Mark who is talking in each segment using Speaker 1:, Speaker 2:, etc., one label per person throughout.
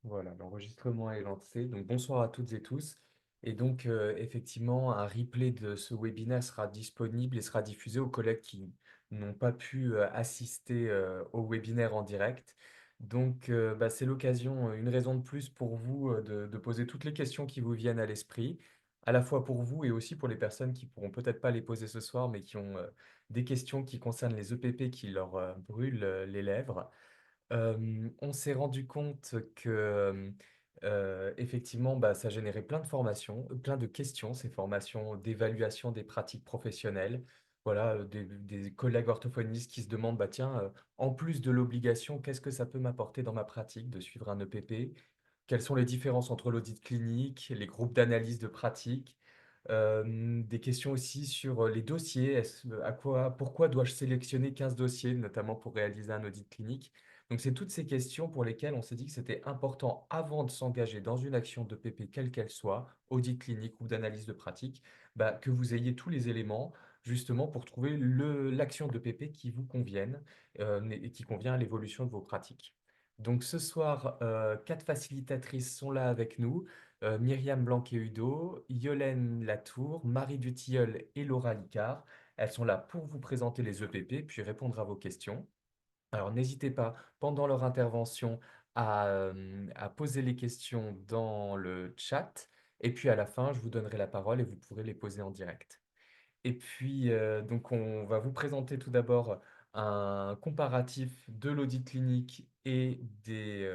Speaker 1: Voilà, l'enregistrement est lancé. Donc, bonsoir à toutes et tous. Et donc, effectivement, un replay de ce webinaire sera disponible et sera diffusé aux collègues qui n'ont pas pu assister au webinaire en direct. Donc, bah, c'est l'occasion, une raison de plus pour vous de poser toutes les questions qui vous viennent à l'esprit, à la fois pour vous et aussi pour les personnes qui pourront peut-être pas les poser ce soir, mais qui ont des questions qui concernent les EPP qui leur brûlent les lèvres. On s'est rendu compte que effectivement, bah, ça générait plein de formations, plein de questions, ces formations d'évaluation des pratiques professionnelles. Voilà, des collègues orthophonistes qui se demandent, bah, tiens, en plus de l'obligation, qu'est-ce que ça peut m'apporter dans ma pratique de suivre un EPP? Quelles sont les différences entre l'audit clinique, les groupes d'analyse de pratique? Des questions aussi sur les dossiers. Pourquoi dois-je sélectionner 15 dossiers, notamment pour réaliser un audit clinique? Donc, c'est toutes ces questions pour lesquelles on s'est dit que c'était important, avant de s'engager dans une action de PP, quelle qu'elle soit, audit clinique ou d'analyse de pratique, bah, que vous ayez tous les éléments justement pour trouver l'action de PP qui vous convienne et qui convient à l'évolution de vos pratiques. Donc ce soir, quatre facilitatrices sont là avec nous. Myriam Blanquet-Hudo, Yolène Latour, Marie Dutilleul et Laura Licard. Elles sont là pour vous présenter les EPP puis répondre à vos questions. Alors n'hésitez pas pendant leur intervention à poser les questions dans le chat. Et puis à la fin, je vous donnerai la parole et vous pourrez les poser en direct. Et puis, donc, on va vous présenter tout d'abord un comparatif de l'audit clinique et des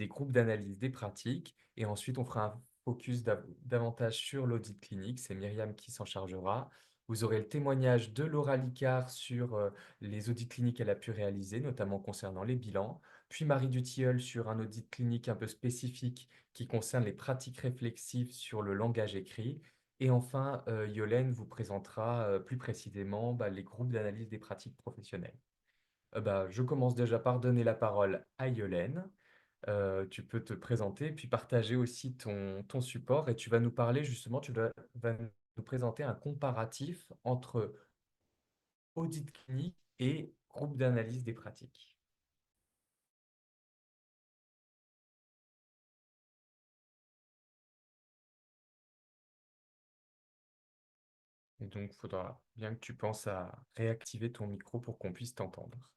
Speaker 1: groupes d'analyse des pratiques. Et ensuite, on fera un focus davantage sur l'audit clinique. C'est Myriam qui s'en chargera. Vous aurez le témoignage de Laura Licard sur les audits cliniques qu'elle a pu réaliser, notamment concernant les bilans. Puis Marie Dutilleul sur un audit clinique un peu spécifique qui concerne les pratiques réflexives sur le langage écrit. Et enfin, Yolène vous présentera plus précisément bah, les groupes d'analyse des pratiques professionnelles. Bah, je commence déjà par donner la parole à Yolène. Tu peux te présenter, puis partager aussi ton support et tu vas nous parler justement, vas nous présenter un comparatif entre audit clinique et groupe d'analyse des pratiques. Et donc, il faudra bien que tu penses à réactiver ton micro pour qu'on puisse t'entendre.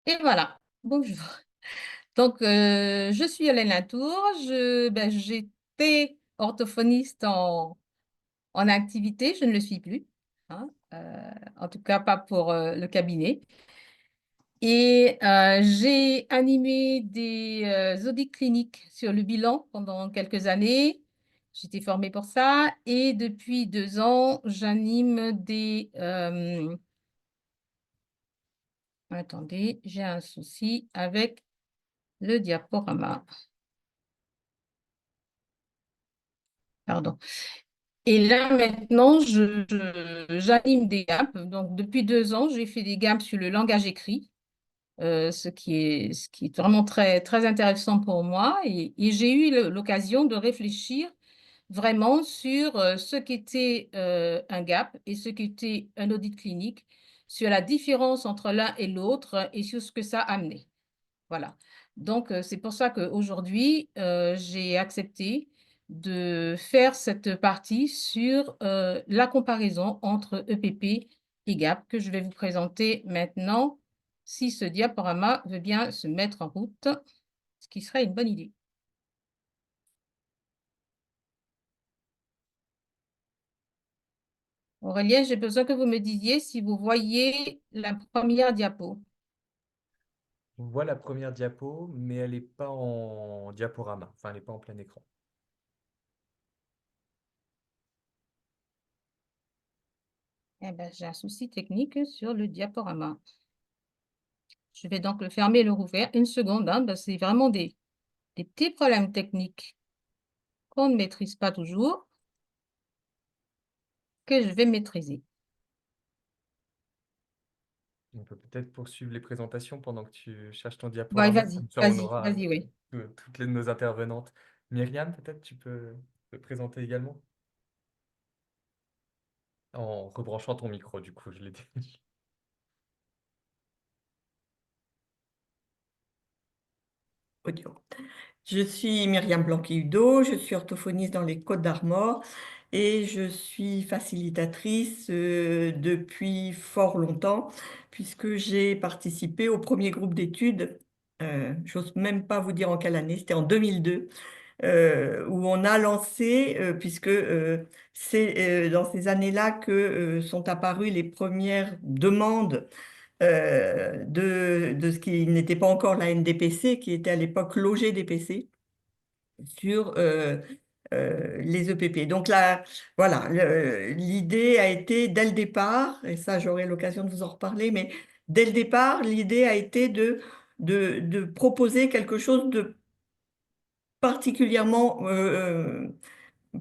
Speaker 2: Et voilà, bonjour. Donc, je suis Hélène Latour. J'étais orthophoniste en activité. Je ne le suis plus, hein, en tout cas pas pour le cabinet. Et j'ai animé des audits cliniques sur le bilan pendant quelques années. J'étais formée pour ça. Et depuis 2 ans, j'anime des... attendez, j'ai un souci avec le diaporama. Pardon. Et là, maintenant, j'anime des GAP. Donc, depuis 2 ans, j'ai fait des GAP sur le langage écrit, ce qui est vraiment très, très intéressant pour moi. Et j'ai eu l'occasion de réfléchir vraiment sur ce qu'était un GAP et ce qu'était un audit clinique, sur la différence entre l'un et l'autre et sur ce que ça amenait. Voilà. Donc, c'est pour ça qu'aujourd'hui, j'ai accepté de faire cette partie sur la comparaison entre EPP et GAP que je vais vous présenter maintenant, si ce diaporama veut bien se mettre en route, ce qui serait une bonne idée. Aurélien, j'ai besoin que vous me disiez si vous voyez la première diapo.
Speaker 1: On voit la première diapo, mais elle n'est pas en diaporama, enfin elle n'est pas en plein écran.
Speaker 2: Eh ben, j'ai un souci technique sur le diaporama. Je vais donc le fermer et le rouvrir. Une seconde, hein, ben, c'est vraiment des petits problèmes techniques qu'on ne maîtrise pas toujours, que je vais maîtriser.
Speaker 1: On peut peut-être poursuivre les présentations pendant que tu cherches ton
Speaker 2: Ouais,
Speaker 1: diaporama,
Speaker 2: vas-y,
Speaker 1: comme ça on
Speaker 2: vas-y,
Speaker 1: aura
Speaker 2: vas-y, oui.
Speaker 1: toutes les de nos intervenantes. Myriam, peut-être tu peux peux te présenter également? En rebranchant ton micro, du coup, je l'ai dit.
Speaker 3: Audio. Je suis Myriam Blanqui-Hudo, je suis orthophoniste dans les Côtes-d'Armor et je suis facilitatrice depuis fort longtemps puisque j'ai participé au premier groupe d'études, j'ose même pas vous dire en quelle année, c'était en 2002, où on a lancé, puisque c'est dans ces années-là que sont apparues les premières demandes de ce qui n'était pas encore la NDPC, qui était à l'époque l'OGDPC, sur les EPP. Donc là, voilà, l'idée a été dès le départ, et ça j'aurai l'occasion de vous en reparler, mais dès le départ, l'idée a été de proposer quelque chose de particulièrement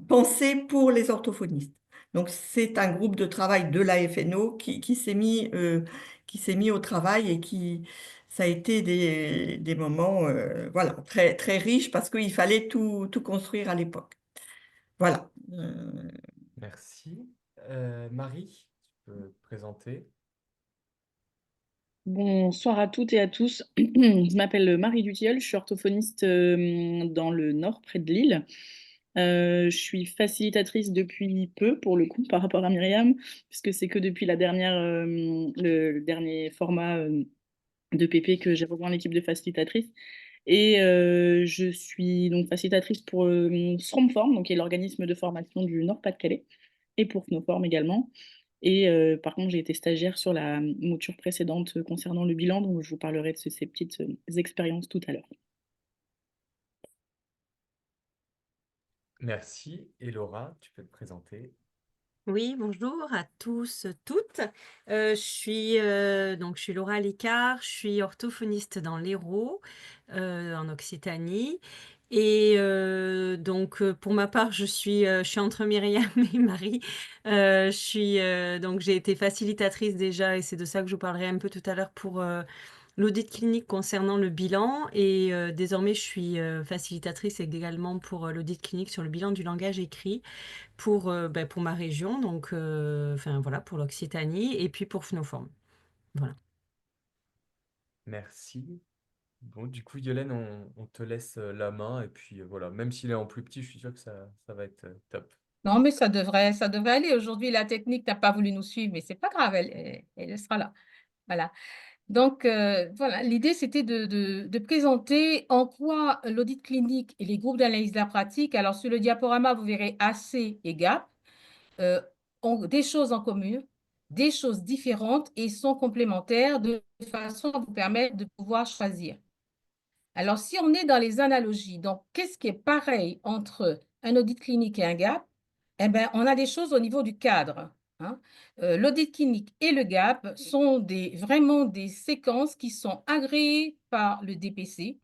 Speaker 3: pensé pour les orthophonistes. Donc, c'est un groupe de travail de la FNO qui s'est mis au travail et ça a été des moments voilà, très, très riches parce qu'il fallait tout construire à l'époque. Voilà.
Speaker 1: Merci. Marie, tu peux te présenter?
Speaker 4: Bonsoir à toutes et à tous. Je m'appelle Marie Dutilleul, je suis orthophoniste dans le Nord, près de Lille. Je suis facilitatrice depuis peu, pour le coup, par rapport à Myriam, puisque c'est que depuis le dernier format de PP que j'ai rejoint l'équipe de facilitatrice. Et je suis donc facilitatrice pour Stromform, donc qui est l'organisme de formation du Nord-Pas-de-Calais, et pour Fnoform également. Et par contre, j'ai été stagiaire sur la mouture précédente concernant le bilan, donc je vous parlerai de ces petites expériences tout à l'heure.
Speaker 1: Merci. Et Laura, tu peux te présenter?
Speaker 5: Oui, bonjour à tous, toutes. Je suis Laura Licard, je suis orthophoniste dans l'Hérault, en Occitanie. Et pour ma part, je suis entre Myriam et Marie. Donc j'ai été facilitatrice déjà, et c'est de ça que je vous parlerai un peu tout à l'heure pour l'audit clinique concernant le bilan. Et désormais, je suis facilitatrice également pour l'audit clinique sur le bilan du langage écrit pour ma région, donc enfin voilà, pour l'Occitanie, et puis pour Fnoform. Voilà.
Speaker 1: Merci. Bon, du coup, Yolène, on te laisse la main. Et puis voilà, même s'il est en plus petit, je suis sûr que ça va être top.
Speaker 2: Non, mais ça devrait aller. Aujourd'hui, la technique n'a pas voulu nous suivre, mais c'est pas grave, elle sera là. Voilà. Donc, voilà, l'idée, c'était de présenter en quoi l'audit clinique et les groupes d'analyse de la pratique, alors sur le diaporama, vous verrez AC et GAP, ont des choses en commun, des choses différentes et sont complémentaires de façon à vous permettre de pouvoir choisir. Alors, si on est dans les analogies, donc qu'est-ce qui est pareil entre un audit clinique et un GAP? Eh bien, on a des choses au niveau du cadre. Hein. L'audit clinique et le GAP sont vraiment des séquences qui sont agréées par le DPC,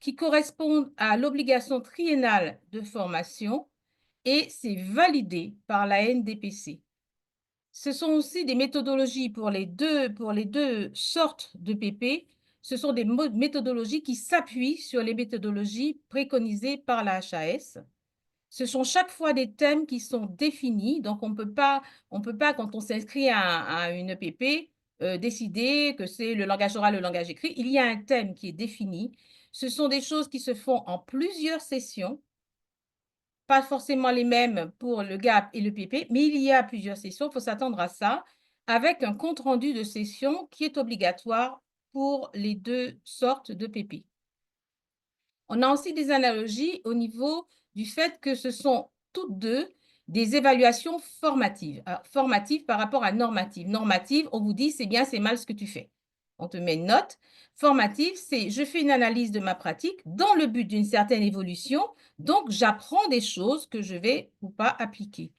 Speaker 2: qui correspondent à l'obligation triennale de formation et c'est validé par la NDPC. Ce sont aussi des méthodologies pour les deux sortes de PP. Ce sont des méthodologies qui s'appuient sur les méthodologies préconisées par la HAS. Ce sont chaque fois des thèmes qui sont définis. Donc, on peut pas, quand on s'inscrit à une PP, décider que c'est le langage oral, le langage écrit. Il y a un thème qui est défini. Ce sont des choses qui se font en plusieurs sessions pas forcément les mêmes pour le GAP et le PP, mais il y a plusieurs sessions, il faut s'attendre à ça, avec un compte-rendu de session qui est obligatoire pour les deux sortes de PP. On a aussi des analogies au niveau du fait que ce sont toutes deux des évaluations formatives. Alors, formatives par rapport à normatives. Normatives, on vous dit c'est bien, c'est mal ce que tu fais. On te met une note. Formative, c'est je fais une analyse de ma pratique dans le but d'une certaine évolution, donc j'apprends des choses que je vais ou pas appliquer.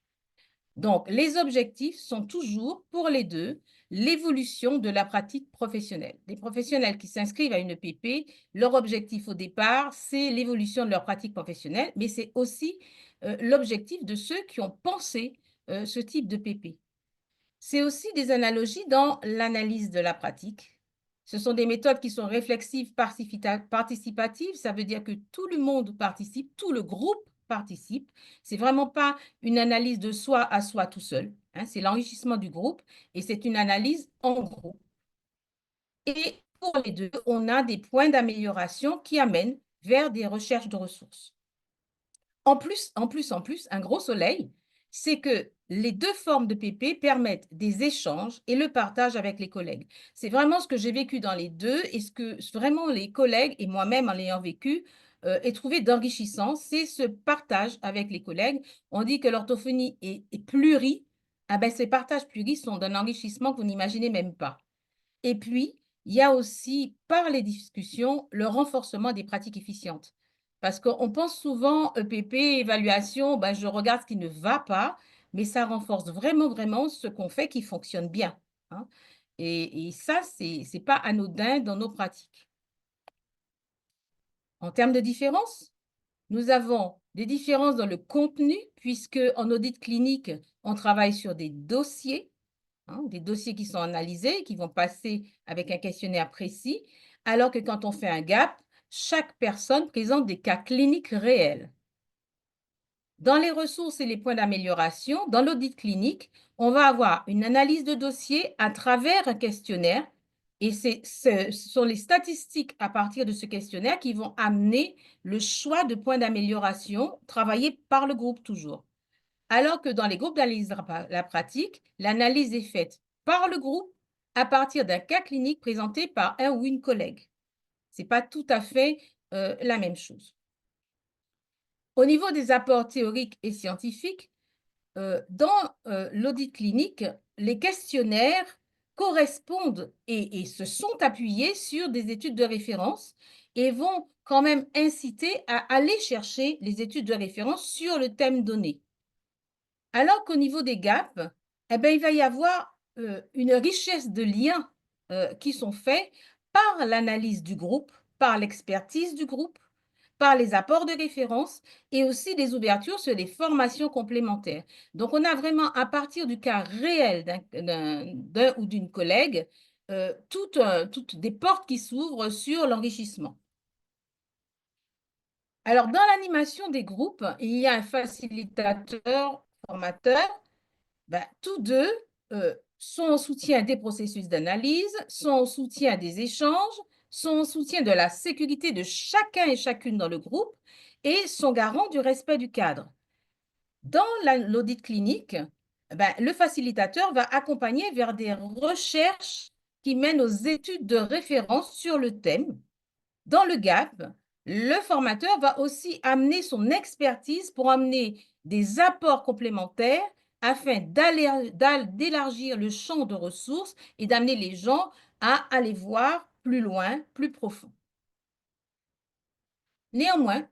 Speaker 2: Donc, les objectifs sont toujours, pour les deux, l'évolution de la pratique professionnelle. Les professionnels qui s'inscrivent à une PP, leur objectif au départ, c'est l'évolution de leur pratique professionnelle, mais c'est aussi l'objectif de ceux qui ont pensé ce type de PP. C'est aussi des analogies dans l'analyse de la pratique. Ce sont des méthodes qui sont réflexives, participatives. Ça veut dire que tout le monde participe, tout le groupe participent. C'est vraiment pas une analyse de soi à soi tout seul, hein, c'est l'enrichissement du groupe et c'est une analyse en groupe. Et pour les deux, on a des points d'amélioration qui amènent vers des recherches de ressources. En plus, un gros soleil, c'est que les deux formes de PP permettent des échanges et le partage avec les collègues. C'est vraiment ce que j'ai vécu dans les deux et ce que vraiment les collègues et moi-même en l'ayant vécu ai trouvé d'enrichissant, c'est ce partage avec les collègues. On dit que l'orthophonie est plurie. Ah ben, ces partages pluris sont d'un enrichissement que vous n'imaginez même pas. Et puis, il y a aussi, par les discussions, le renforcement des pratiques efficientes. Parce qu'on pense souvent EPP, évaluation, ben, je regarde ce qui ne va pas, mais ça renforce vraiment, vraiment ce qu'on fait qui fonctionne bien, hein. Et ça, c'est pas anodin dans nos pratiques. En termes de différences, nous avons des différences dans le contenu, puisque en audit clinique, on travaille sur des dossiers, hein, des dossiers qui sont analysés, qui vont passer avec un questionnaire précis, alors que quand on fait un gap, chaque personne présente des cas cliniques réels. Dans les ressources et les points d'amélioration, dans l'audit clinique, on va avoir une analyse de dossier à travers un questionnaire et ce sont les statistiques à partir de ce questionnaire qui vont amener le choix de points d'amélioration travaillés par le groupe toujours. Alors que dans les groupes d'analyse de la pratique, l'analyse est faite par le groupe à partir d'un cas clinique présenté par un ou une collègue. Ce n'est pas tout à fait la même chose. Au niveau des apports théoriques et scientifiques, dans l'audit clinique, les questionnaires correspondent et se sont appuyés sur des études de référence et vont quand même inciter à aller chercher les études de référence sur le thème donné. Alors qu'au niveau des gaps, eh ben, il va y avoir une richesse de liens qui sont faits par l'analyse du groupe, par l'expertise du groupe, par les apports de référence et aussi des ouvertures sur les formations complémentaires. Donc, on a vraiment, à partir du cas réel d'un ou d'une collègue, toutes des portes qui s'ouvrent sur l'enrichissement. Alors, dans l'animation des groupes, il y a un facilitateur, formateur. Ben, tous deux sont en soutien des processus d'analyse, sont en soutien des échanges, sont en soutien de la sécurité de chacun et chacune dans le groupe et sont garants du respect du cadre. Dans l'audit clinique, ben, le facilitateur va accompagner vers des recherches qui mènent aux études de référence sur le thème. Dans le GAP, le formateur va aussi amener son expertise pour amener des apports complémentaires afin d'élargir le champ de ressources et d'amener les gens à aller voir plus loin, plus profond. Néanmoins,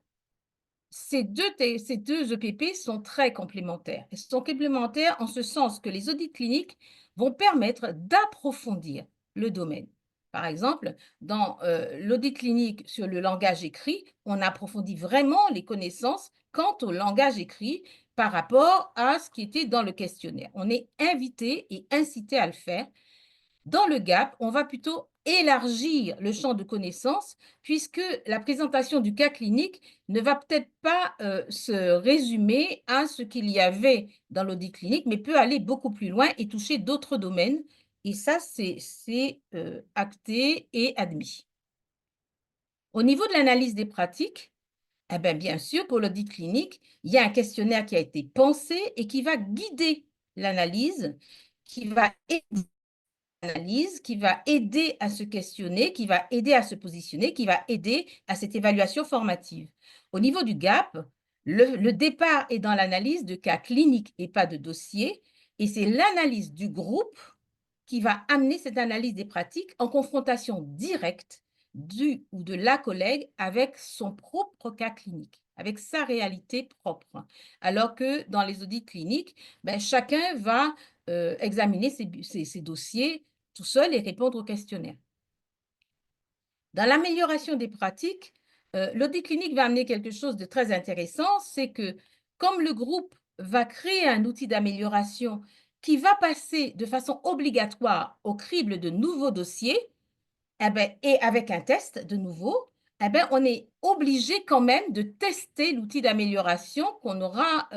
Speaker 2: ces deux EPP sont très complémentaires. Ils sont complémentaires en ce sens que les audits cliniques vont permettre d'approfondir le domaine. Par exemple, dans l'audit clinique sur le langage écrit, on approfondit vraiment les connaissances quant au langage écrit par rapport à ce qui était dans le questionnaire. On est invité et incité à le faire. Dans le GAP, on va plutôt élargir le champ de connaissances puisque la présentation du cas clinique ne va peut-être pas se résumer à ce qu'il y avait dans l'audit clinique, mais peut aller beaucoup plus loin et toucher d'autres domaines. Et ça, c'est acté et admis. Au niveau de l'analyse des pratiques, eh bien sûr, pour l'audit clinique, il y a un questionnaire qui a été pensé et qui va guider l'analyse, qui va aider analyse, qui va aider à se questionner, qui va aider à se positionner, qui va aider à cette évaluation formative. Au niveau du GAP, le départ est dans l'analyse de cas cliniques et pas de dossier, et c'est l'analyse du groupe qui va amener cette analyse des pratiques en confrontation directe du ou de la collègue avec son propre cas clinique, avec sa réalité propre. Alors que dans les audits cliniques, ben, chacun va examiner ses dossiers tout seul et répondre au questionnaire. Dans l'amélioration des pratiques, l'audit clinique va amener quelque chose de très intéressant, c'est que comme le groupe va créer un outil d'amélioration qui va passer de façon obligatoire au crible de nouveaux dossiers, eh ben, et avec un test de nouveau, eh ben, on est obligé quand même de tester l'outil d'amélioration qu'on aura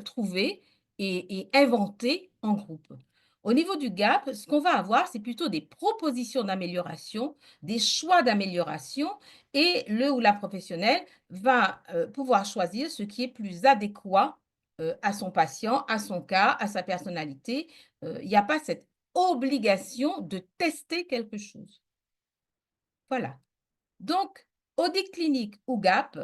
Speaker 2: trouvé et inventé en groupe. Au niveau du GAP, ce qu'on va avoir, c'est plutôt des propositions d'amélioration, des choix d'amélioration, et le ou la professionnelle va pouvoir choisir ce qui est plus adéquat à son patient, à son cas, à sa personnalité. Il n'y a pas cette obligation de tester quelque chose. Voilà. Donc, audit clinique ou GAP,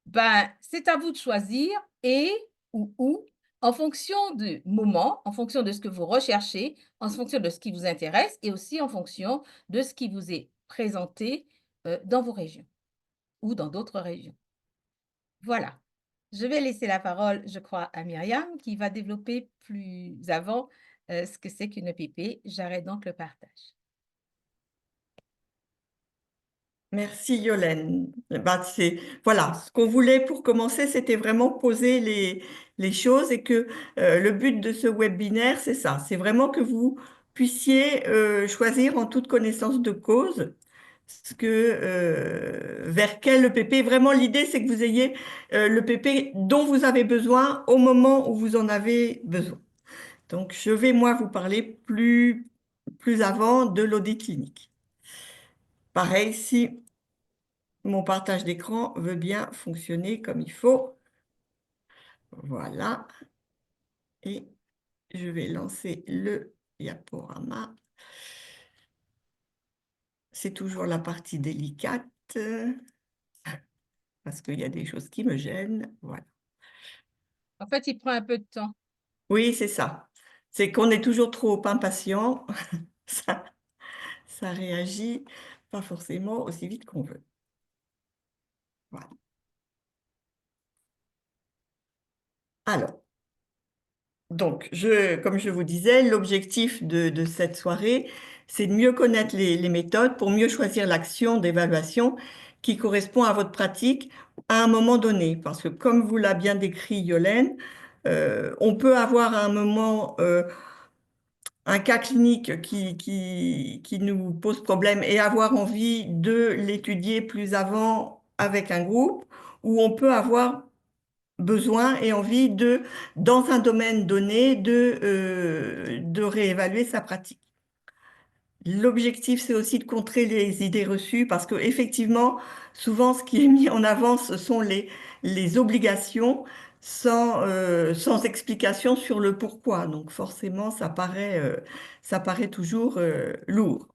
Speaker 2: ben, c'est à vous de choisir et ou en fonction du moment, en fonction de ce que vous recherchez, en fonction de ce qui vous intéresse et aussi en fonction de ce qui vous est présenté dans vos régions ou dans d'autres régions. Voilà. Je vais laisser la parole, je crois, à Myriam qui va développer plus avant ce que c'est qu'une EPP. J'arrête donc le partage.
Speaker 3: Merci Yolène. Ben, voilà, ce qu'on voulait pour commencer, c'était vraiment poser les choses et que le but de ce webinaire, c'est ça, c'est vraiment que vous puissiez choisir en toute connaissance de cause vers quel EPP. Vraiment, l'idée, c'est que vous ayez l'EPP dont vous avez besoin au moment où vous en avez besoin. Donc, je vais, moi, vous parler plus avant de l'audit clinique. Pareil, si mon partage d'écran veut bien fonctionner comme il faut. Voilà. Et je vais lancer le diaporama. C'est toujours la partie délicate parce qu'il y a des choses qui me gênent. Voilà.
Speaker 2: En fait, il prend un peu de temps.
Speaker 3: Oui, c'est ça. C'est qu'on est toujours trop impatient. Ça, ça réagit pas forcément aussi vite qu'on veut. Voilà. Alors, donc, comme je vous disais, l'objectif de cette soirée, c'est de mieux connaître les méthodes pour mieux choisir l'action d'évaluation qui correspond à votre pratique à un moment donné. Parce que comme vous l'a bien décrit Yolène, on peut avoir à un moment un cas clinique qui nous pose problème et avoir envie de l'étudier plus avant avec un groupe, ou on peut avoir besoin et envie dans un domaine donné, de réévaluer sa pratique. L'objectif, c'est aussi de contrer les idées reçues parce que effectivement, souvent, ce qui est mis en avant, ce sont les obligations sans explication sur le pourquoi. Donc forcément, ça paraît toujours lourd.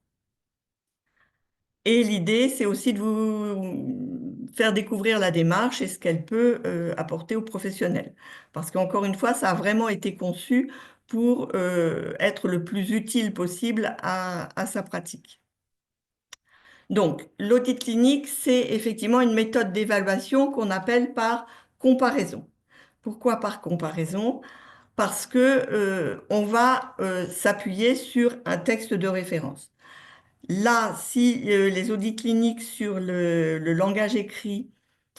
Speaker 3: Et l'idée, c'est aussi de vous faire découvrir la démarche et ce qu'elle peut apporter aux professionnels. Parce qu'encore une fois, ça a vraiment été conçu pour être le plus utile possible à sa pratique. Donc, l'audit clinique, c'est effectivement une méthode d'évaluation qu'on appelle par comparaison. Pourquoi par comparaison? Parce que on va s'appuyer sur un texte de référence. Là, si les audits cliniques sur le langage écrit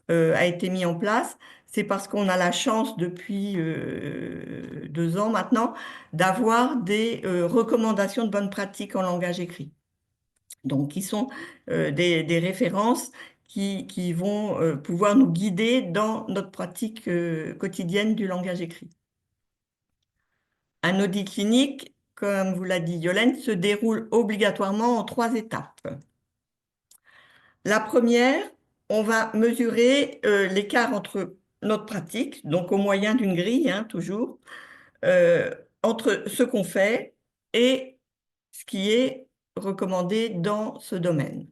Speaker 3: a été mis en place, c'est parce qu'on a la chance depuis 2 ans maintenant d'avoir des recommandations de bonne pratique en langage écrit. Donc, qui sont des références qui vont pouvoir nous guider dans notre pratique quotidienne du langage écrit. Un audit clinique, comme vous l'a dit Yolène, se déroule obligatoirement en 3 étapes. La première, on va mesurer l'écart entre notre pratique, donc au moyen d'une grille, hein, toujours, entre ce qu'on fait et ce qui est recommandé dans ce domaine.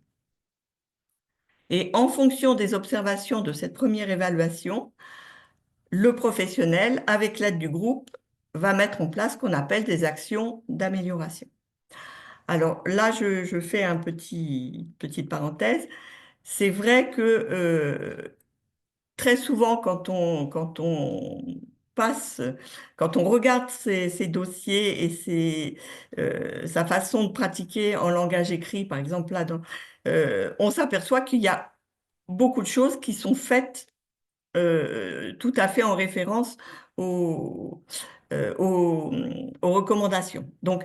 Speaker 3: Et en fonction des observations de cette première évaluation, le professionnel, avec l'aide du groupe, va mettre en place ce qu'on appelle des actions d'amélioration. Alors là, je fais une petite parenthèse. C'est vrai que très souvent, quand on passe, quand on regarde ces dossiers et sa façon de pratiquer en langage écrit, par exemple, là, on s'aperçoit qu'il y a beaucoup de choses qui sont faites tout à fait en référence aux, euh, aux, aux recommandations. Donc,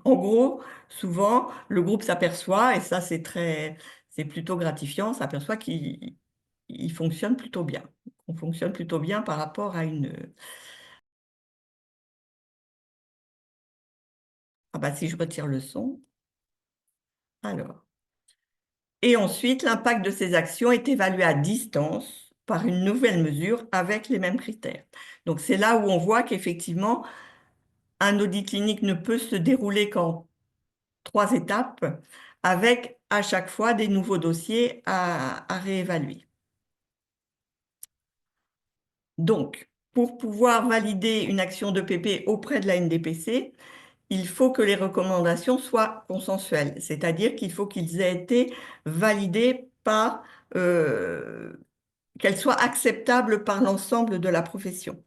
Speaker 3: en gros, souvent, le groupe s'aperçoit, et ça, c'est c'est plutôt gratifiant. On s'aperçoit qu'il fonctionne plutôt bien. On fonctionne plutôt bien par rapport à une... Ah bah si je retire le son, alors. Et ensuite, l'impact de ces actions est évalué à distance par une nouvelle mesure avec les mêmes critères. Donc c'est là où on voit qu'effectivement, un audit clinique ne peut se dérouler qu'en 3 étapes, avec à chaque fois des nouveaux dossiers à réévaluer. Donc, pour pouvoir valider une action d'EPP auprès de la NDPC, il faut que les recommandations soient consensuelles, c'est-à-dire qu'il faut qu'ils aient été validés par, qu'elles soient acceptables par l'ensemble de la profession,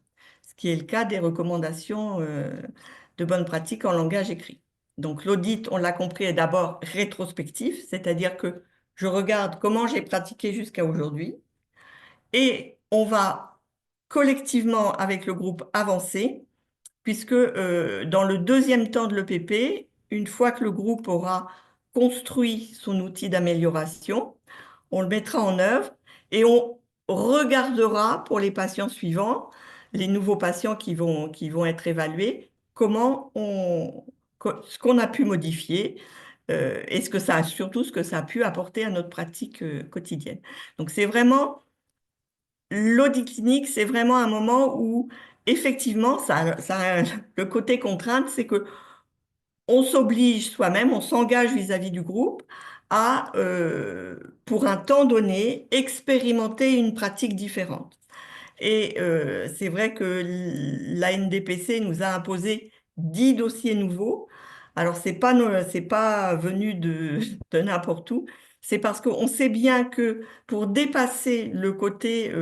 Speaker 3: ce qui est le cas des recommandations de bonne pratique en langage écrit. Donc l'audit, on l'a compris, est d'abord rétrospectif, c'est-à-dire que je regarde comment j'ai pratiqué jusqu'à aujourd'hui et on va collectivement avec le groupe avancer puisque dans le deuxième temps de l'EPP, une fois que le groupe aura construit son outil d'amélioration, on le mettra en œuvre et on regardera pour les patients suivants, les nouveaux patients qui vont être évalués, ce qu'on a pu modifier et surtout ce que ça a pu apporter à notre pratique quotidienne. Donc c'est vraiment l'audit clinique, c'est vraiment un moment où, effectivement, le côté contrainte, c'est que on s'oblige soi-même, on s'engage vis-à-vis du groupe à, pour un temps donné, expérimenter une pratique différente. Et c'est vrai que la NDPC nous a imposé 10 dossiers nouveaux. Alors, c'est pas venu de n'importe où. C'est parce qu'on sait bien que pour dépasser le côté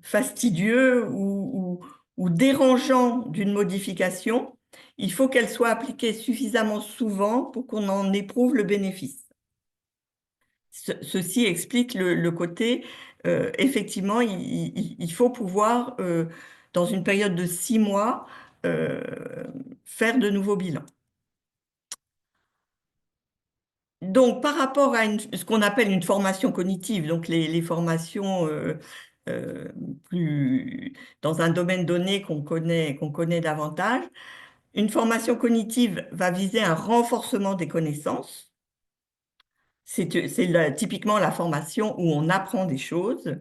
Speaker 3: fastidieux ou dérangeant d'une modification, il faut qu'elle soit appliquée suffisamment souvent pour qu'on en éprouve le bénéfice. Ceci explique le côté, effectivement, il faut pouvoir, dans une période de 6 mois, euh, faire de nouveaux bilans. Donc, par rapport à ce qu'on appelle une formation cognitive, donc les formations euh, plus dans un domaine donné qu'on connaît davantage, une formation cognitive va viser un renforcement des connaissances. C'est typiquement la formation où on apprend des choses.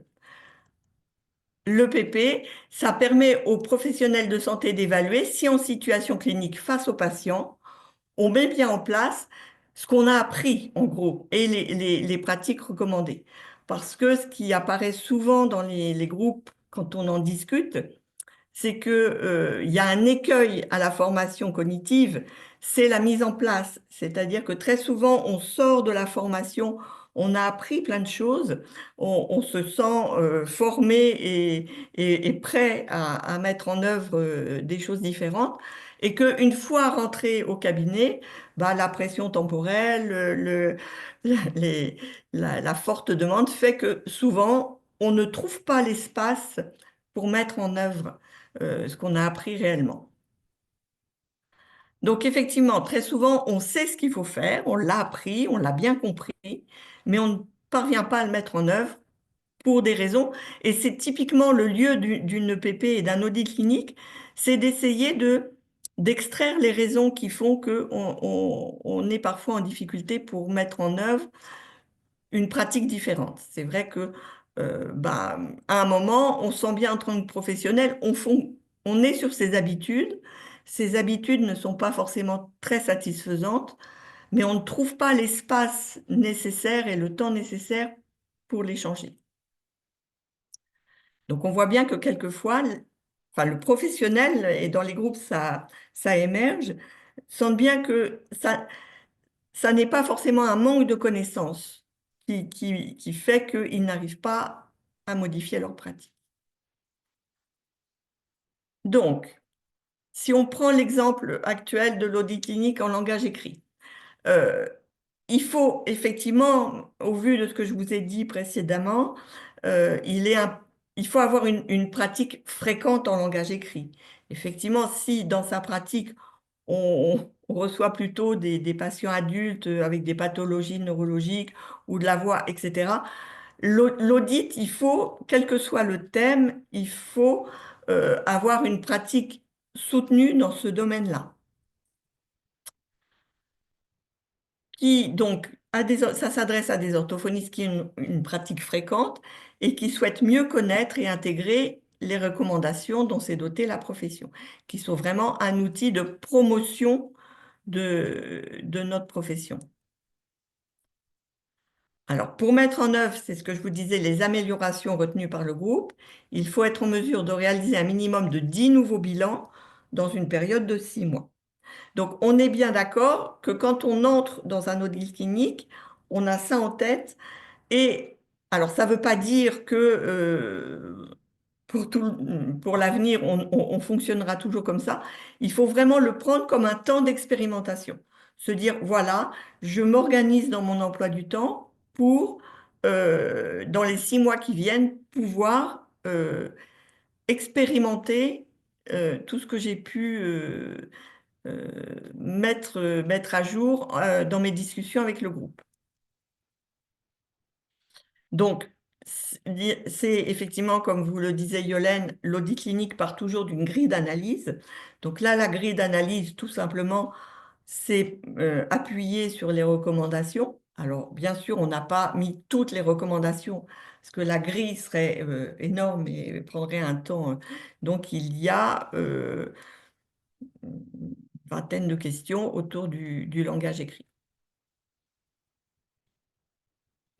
Speaker 3: L'EPP, ça permet aux professionnels de santé d'évaluer si en situation clinique face aux patients, on met bien en place ce qu'on a appris, en gros, et les pratiques recommandées. Parce que ce qui apparaît souvent dans les groupes, quand on en discute, c'est qu'il y a un écueil à la formation cognitive, c'est la mise en place. C'est-à-dire que très souvent, on sort de la formation, on a appris plein de choses, on se sent formé et prêt à mettre en œuvre des choses différentes, et qu'une fois rentré au cabinet, bah, la pression temporelle, les- la forte demande fait que souvent, on ne trouve pas l'espace pour mettre en œuvre ce qu'on a appris réellement. Donc effectivement, très souvent, on sait ce qu'il faut faire, on l'a appris, on l'a bien compris, mais on ne parvient pas à le mettre en œuvre pour des raisons. Et c'est typiquement le lieu d'une EPP et d'un audit clinique, c'est d'essayer d'extraire les raisons qui font qu'on est parfois en difficulté pour mettre en œuvre une pratique différente. C'est vrai que bah, à un moment, on sent bien en tant que professionnel, on est sur ses habitudes. Ces habitudes ne sont pas forcément très satisfaisantes, mais on ne trouve pas l'espace nécessaire et le temps nécessaire pour les changer. Donc on voit bien que quelquefois, enfin, le professionnel, et dans les groupes ça émerge, sentent bien que ça n'est pas forcément un manque de connaissances qui fait qu'ils n'arrivent pas à modifier leur pratique. Donc, si on prend l'exemple actuel de l'audit clinique en langage écrit, euh, il faut effectivement, au vu de ce que je vous ai dit précédemment, il faut avoir une pratique fréquente en langage écrit. Effectivement, si dans sa pratique, on reçoit plutôt des patients adultes avec des pathologies neurologiques ou de la voix, etc. L'audit, il faut, quel que soit le thème, il faut avoir une pratique soutenue dans ce domaine-là. Qui donc ça s'adresse à des orthophonistes qui ont une pratique fréquente et qui souhaitent mieux connaître et intégrer les recommandations dont s'est dotée la profession, qui sont vraiment un outil de promotion de notre profession. Alors, pour mettre en œuvre, c'est ce que je vous disais, les améliorations retenues par le groupe, il faut être en mesure de réaliser un minimum de 10 nouveaux bilans dans une période de 6 mois. Donc, on est bien d'accord que quand on entre dans un audit clinique, on a ça en tête. Et alors, ça ne veut pas dire que pour l'avenir, on fonctionnera toujours comme ça. Il faut vraiment le prendre comme un temps d'expérimentation. Se dire, voilà, je m'organise dans mon emploi du temps pour, dans les 6 mois qui viennent, pouvoir expérimenter tout ce que j'ai pu mettre à jour dans mes discussions avec le groupe. Donc, c'est effectivement, comme vous le disiez, Yolène, l'audit clinique part toujours d'une grille d'analyse. Donc là, la grille d'analyse, tout simplement, c'est appuyé sur les recommandations. Alors, bien sûr, on n'a pas mis toutes les recommandations, parce que la grille serait énorme et prendrait un temps. Donc, il y a une vingtaine de questions autour du langage écrit.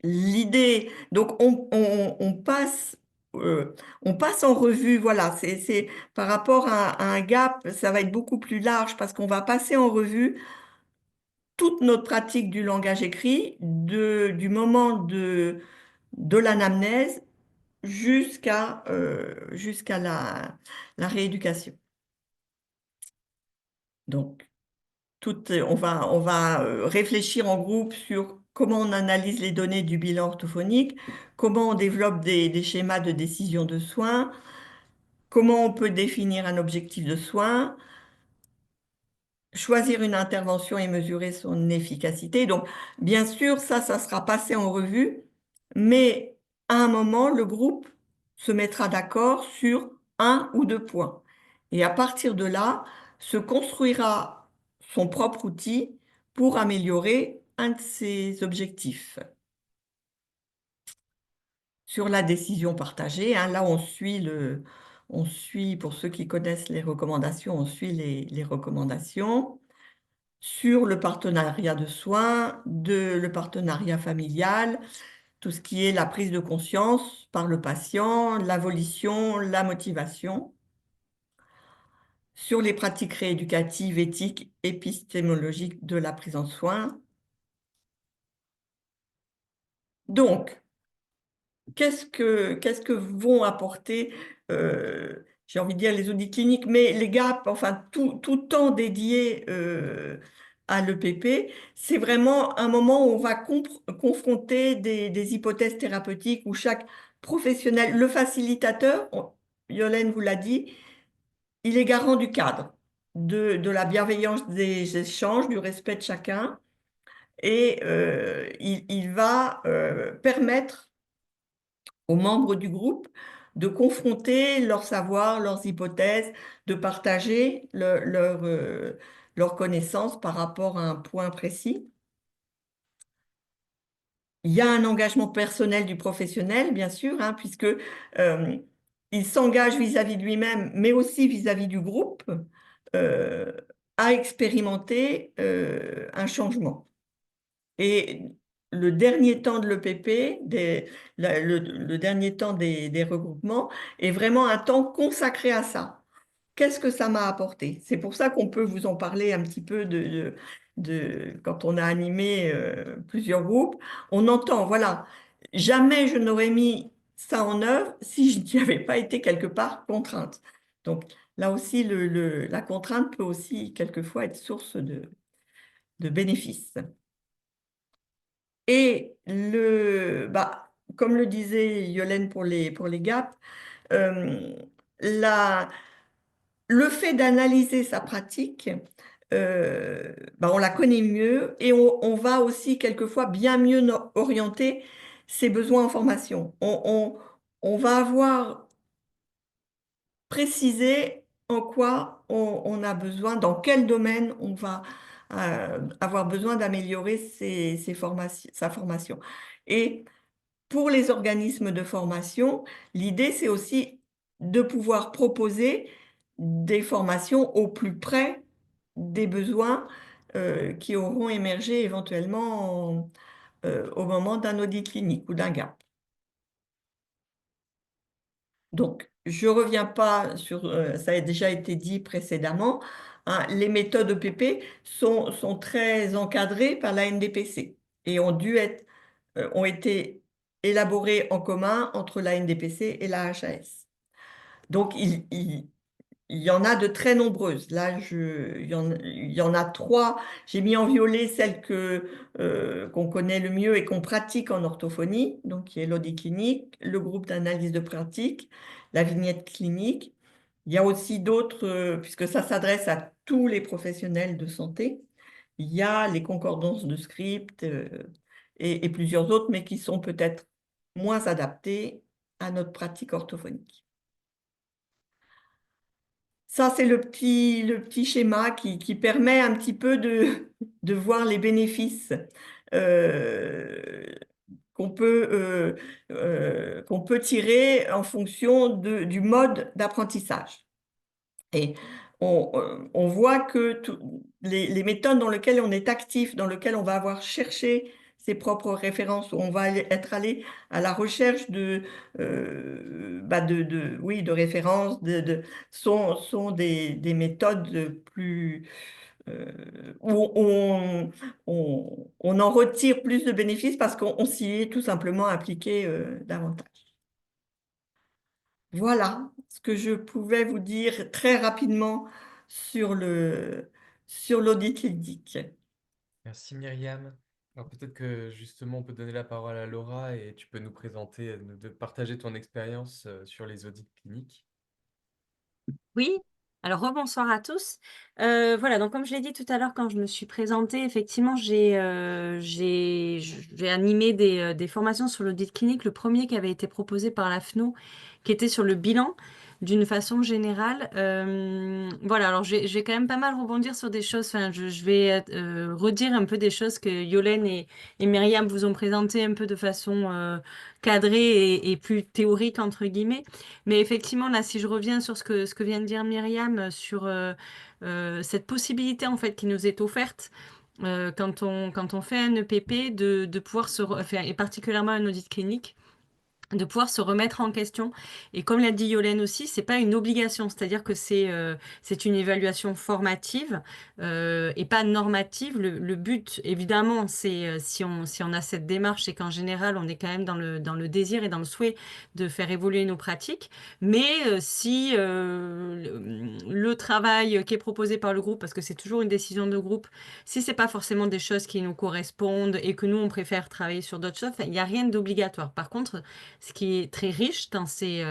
Speaker 3: L'idée, donc on passe en revue, voilà, c'est par rapport à un gap, ça va être beaucoup plus large parce qu'on va passer en revue toute notre pratique du langage écrit, du moment de l'anamnèse jusqu'à la rééducation. Donc, on va réfléchir en groupe sur comment on analyse les données du bilan orthophonique, comment on développe des schémas de décision de soins, comment on peut définir un objectif de soins, choisir une intervention et mesurer son efficacité. Donc, bien sûr, ça sera passé en revue, mais à un moment, le groupe se mettra d'accord sur un ou deux points. Et à partir de là, se construira son propre outil pour améliorer un de ses objectifs. Sur la décision partagée, hein, là, on suit, pour ceux qui connaissent les recommandations, on suit les recommandations. Sur le partenariat de soins, le partenariat familial, tout ce qui est la prise de conscience par le patient, la volition, la motivation. Sur les pratiques rééducatives, éthiques, épistémologiques de la prise en soin. Donc, qu'est-ce que vont apporter, j'ai envie de dire les audits cliniques, mais les gaps, enfin tout temps dédié à l'EPP, c'est vraiment un moment où on va confronter des hypothèses thérapeutiques où chaque professionnel, le facilitateur, Yolène vous l'a dit, il est garant du cadre, de la bienveillance des échanges, du respect de chacun, et il va permettre aux membres du groupe de confronter leur savoir, leurs hypothèses, de partager leurs connaissances par rapport à un point précis. Il y a un engagement personnel du professionnel, bien sûr, hein, puisque il s'engage vis-à-vis de lui-même, mais aussi vis-à-vis du groupe, euh, à expérimenter un changement. Et le dernier temps de l'EPP, le dernier temps des regroupements, est vraiment un temps consacré à ça. Qu'est-ce que ça m'a apporté? C'est pour ça qu'on peut vous en parler un petit peu quand on a animé plusieurs groupes. On entend, voilà, jamais je n'aurais mis ça en œuvre si je n'y avais pas été quelque part contrainte. Donc là aussi, la contrainte peut aussi quelquefois être source de bénéfices. Et comme le disait Yolène pour les gaps, euh, le fait d'analyser sa pratique on la connaît mieux et on va aussi quelquefois bien mieux orienter ses besoins en formation. On va avoir précisé en quoi on a besoin, dans quel domaine on va avoir besoin d'améliorer sa formation. Et pour les organismes de formation, l'idée, c'est aussi de pouvoir proposer des formations au plus près des besoins qui auront émergé éventuellement au moment d'un audit clinique ou d'un gap. Donc, je ne reviens pas sur, ça a déjà été dit précédemment, hein, les méthodes EPP sont très encadrées par la NDPC et ont été élaborées en commun entre la NDPC et la HAS. Donc, il y en a de très nombreuses. Là, il y en a 3. J'ai mis en violet celle qu'on connaît le mieux et qu'on pratique en orthophonie, donc qui est l'audit clinique, le groupe d'analyse de pratique, la vignette clinique. Il y a aussi d'autres, puisque ça s'adresse à tous les professionnels de santé. Il y a les concordances de script et plusieurs autres, mais qui sont peut-être moins adaptées à notre pratique orthophonique. Ça, c'est le petit schéma qui permet un petit peu de voir les bénéfices euh, qu'on peut tirer en fonction du mode d'apprentissage. Et on voit que les méthodes dans lesquelles on est actif, dans lesquelles on va avoir cherché ses propres références, où on va être allé à la recherche oui, de références, sont des méthodes plus, où on en retire plus de bénéfices parce qu'on s'y est tout simplement appliqué davantage. Voilà ce que je pouvais vous dire très rapidement sur l'audit clinique.
Speaker 1: Merci Myriam. Alors peut-être que justement on peut donner la parole à Laura et tu peux nous présenter, de partager ton expérience sur les audits cliniques.
Speaker 5: Oui, alors rebonsoir à tous. Voilà, donc comme je l'ai dit tout à l'heure quand je me suis présentée, effectivement, j'ai animé des formations sur l'audit clinique. Le premier qui avait été proposé par la FNO, qui était sur le bilan d'une façon générale. Voilà, alors je vais quand même pas mal rebondir sur des choses. Enfin, je vais redire un peu des choses que Yolène et Myriam vous ont présentées un peu de façon cadrée et plus théorique, entre guillemets. Mais effectivement, là, si je reviens sur ce que vient de dire Myriam, sur cette possibilité en fait qui nous est offerte quand on fait un EPP de pouvoir enfin, et particulièrement un audit clinique, de pouvoir se remettre en question. Et comme l'a dit Yolène aussi, c'est pas une obligation, c'est-à-dire que c'est une évaluation formative et pas normative. Le but, évidemment, c'est si on a cette démarche, c'est qu'en général, on est quand même dans le désir et dans le souhait de faire évoluer nos pratiques. Mais si le travail qui est proposé par le groupe, parce que c'est toujours une décision de groupe, si c'est pas forcément des choses qui nous correspondent et que nous, on préfère travailler sur d'autres choses, il n'y a rien d'obligatoire. Par contre, ce qui est très riche dans ces